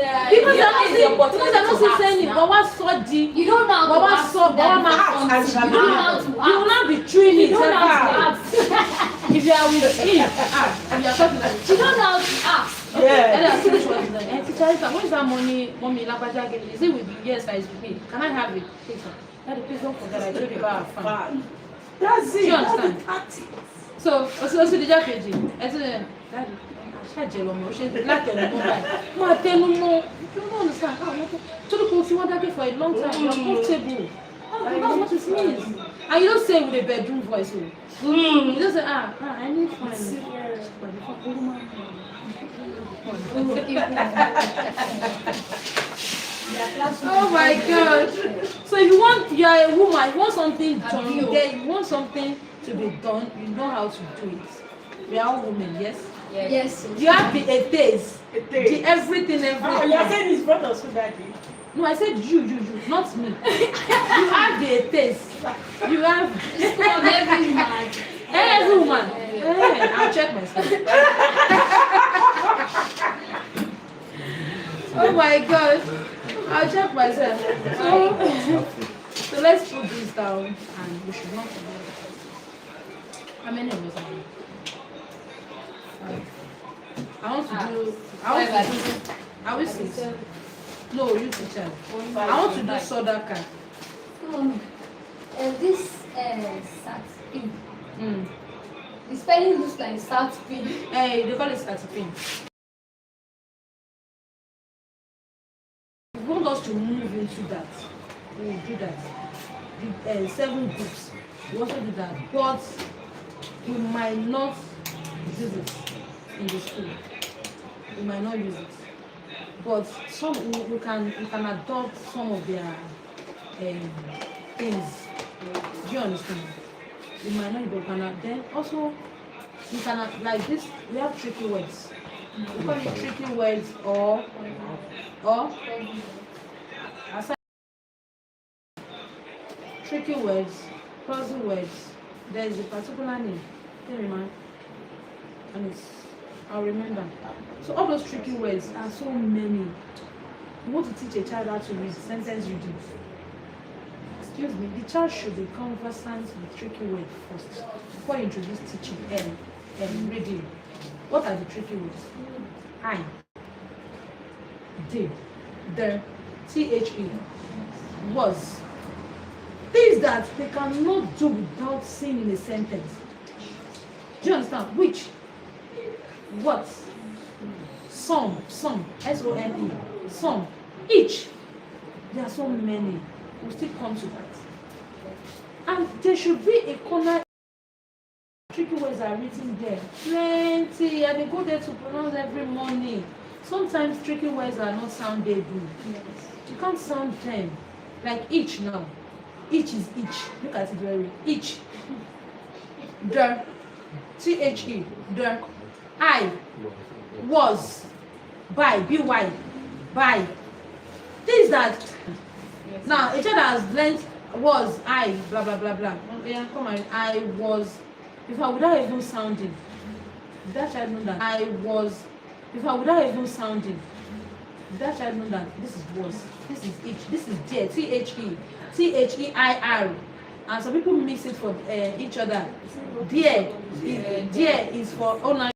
because I'm not saying it, but what so deep. You don't know how to ask. You don't know how to ask. You will not be chewing it. You don't know how to ask. If you are with him, and you are talking like you don't know how to ask. Okay, and I finish what is done. And teacher, when is that money, mommy, Labaja gave me? Is it with you? Yes, that is with me. Can I have it? Take it. Daddy, please don't forget I told you about our fan. That's it. Do you understand? That's it. So the jackeji. I said, Daddy, I can't like it. No, I tell you more. You don't understand. So the coach, you want that for a long time. You're comfortable. That's what it means. And you don't say with a bedroom voice. You don't say, I need friends. Oh my God. So if you are a woman, you want something done, you want something to be done, you know how to do it. We are all women, yes? Yes. You have the taste. The everything. You are saying it's brought us to daddy. No, I said you, not me. You have the taste. You have every woman. Hey, I'll check myself. Oh my God. I'll check myself. So let's put this down and we should not forget. How many of us are there? I will six. No, you teacher. I want to do Sodaka. This Satpin. The spelling looks like Satpin. Hey, they call it Satpin. If you want us to move into that, we will do that. The 7 groups, we also do that. But we might not use it in the school. We might not use it. But some we can adopt some of their things. Do you understand? We might not, but then also you can like this. We have tricky words. We call it tricky words or aside tricky words, puzzle words. There is a particular name. Can you remember? And I'll remember. So all those tricky words are so many. You want to teach a child how to read sentence reading. Excuse me, the child should be conversant with tricky words first before you introduce teaching and reading. What are the tricky words? I, did, the, the, was. Things that they cannot do without saying in a sentence. Do you understand? Which, what, some, S-O-M-E, some, each. There are so many. We'll still come to that. And there should be a corner. Tricky words are written there. Plenty. And they go there to pronounce every morning. Sometimes tricky words are not soundable. Yes. You can't sound them. Like each now. Each is each. Look at it very. Each. The. T-H-E. The. I. Was. By. B-Y. By. Things that. Yes. Now, a child has learned was, I, blah, blah, blah, blah. Yeah, come on. I was. Before without even sounding. That child know that I was. Before without even sounding. That child know that this is was. This is each. This is dear. T-H-E. T-H-E-I-R. And some people mix it for each other. Dear. Dear is for owner.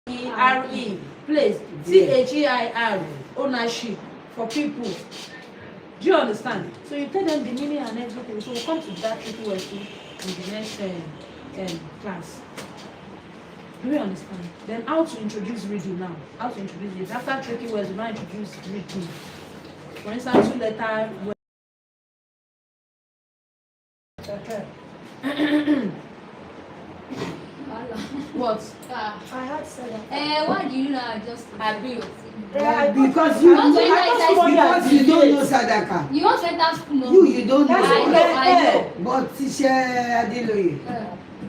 E-R-E. Place. T-H-E-I-R. Ownership. For people. Do you understand? So you tell them the meaning and everything. So we'll come to that tricky word in the next class. Do you understand? Then how to introduce reading now? How to introduce it? After tricky words, we now introduce reading. For instance, 2-letter word. Okay. What? I had said that. Why do you not just agree? Because you don't know Sadaka. You want to enter school? You don't know. I know. But teacher Adeloye.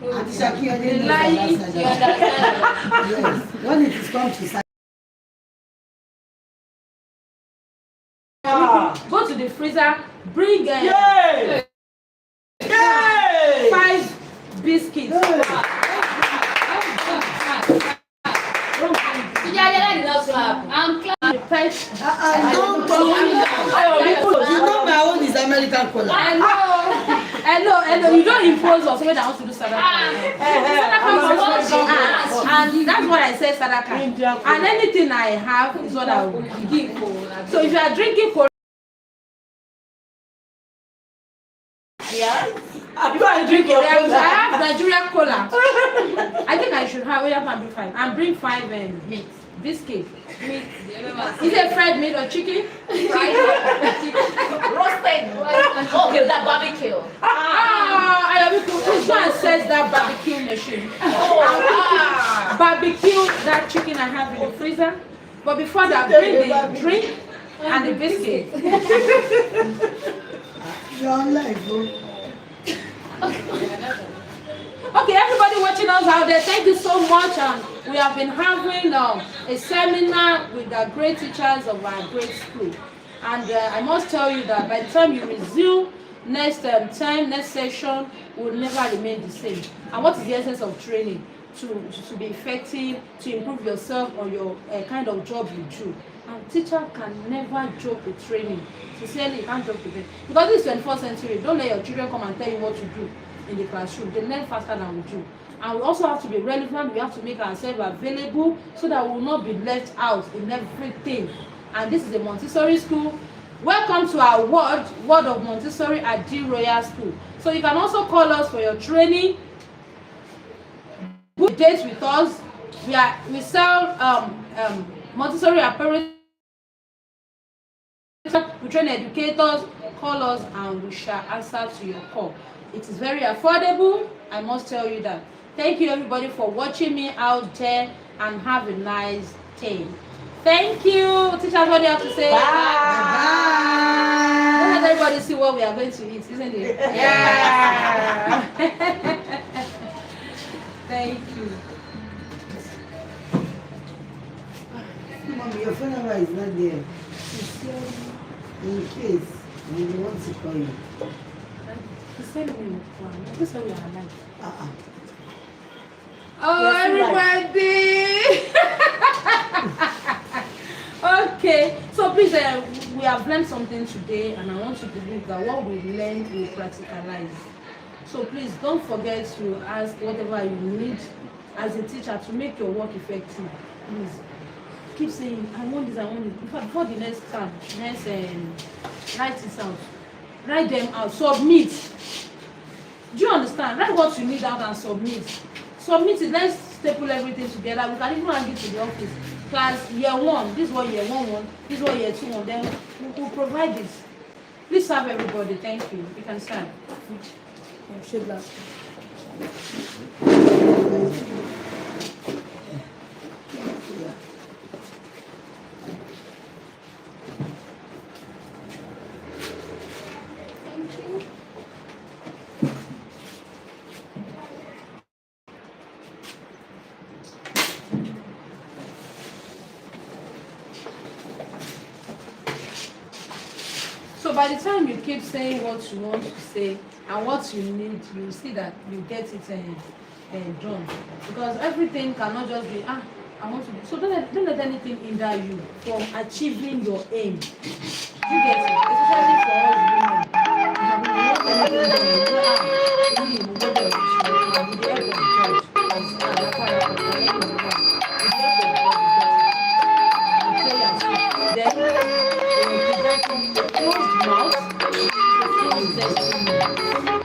And teacher Adeloye. Yes. When it is come to Sadaka. Go to the freezer, bring 5 biscuits. I'm glad. Don't talk. You know my own is American color. Hello. You don't impose on somebody that wants to do Sadaka. And that's what I said, Sadaka. And anything I have is what I will give. So if you are drinking Before I drink your I cola. have Nigeria cola. I think I should have. We have to do 5 and bring 5 meat biscuit. Meat. Is it fried meat or chicken? Roasted. Okay, that barbecue. I have to please go and set that barbecue machine. Barbecue that chicken I have in the freezer. But before that, bring the drink and the biscuit. You're on life, bro. Okay, everybody watching us out there, thank you so much. And we have been having a seminar with the great teachers of our great school. And I must tell you that by the time you resume next time, next session, will never remain the same. And what is the essence of training? To be effective, to improve yourself or your kind of job you do. And teacher can never joke with training. Sincerely, you can't joke with it. Because this is 21st century, don't let your children come and tell you what to do in the classroom. They learn faster than we do. And we also have to be relevant. We have to make ourselves available so that we will not be left out in everything. And this is a Montessori school. Welcome to our word of Montessori at D Royal School. So you can also call us for your training. Book dates with us. We sell Montessori apparel. We train educators. Call us and we shall answer to your call. It is very affordable. I must tell you that. Thank you everybody for watching me out there and have a nice day. Thank you. Teachers, what do you have to say? Bye. Let everybody see what we are going to eat, isn't it? Yeah. Thank you. Mommy, your phone number is not there. In case we want to call you. He sent me one. This one we are alive. Oh, everybody! Okay, so please, we have learned something today, and I want you to believe that what we learned we practicalize. So please don't forget to ask whatever you need as a teacher to make your work effective. Please keep saying, I want this, I want it. In fact, before the next time, write this out. Write them out. Submit. Do you understand? Write what you need out and submit. Submit it. Let's staple everything together. We can even hang it to the office. Class year 1. This is what year 1 want. This is what year 2 want. Then we'll provide this. Please serve everybody. Thank you. You can start. Shake that. So by the time you keep saying what you want to say and what you need, you see that you get it done. Because everything cannot just be, I want to do. So don't let anything hinder you from achieving your aim. You get it? Especially for us women. Closed mouth, closed destiny.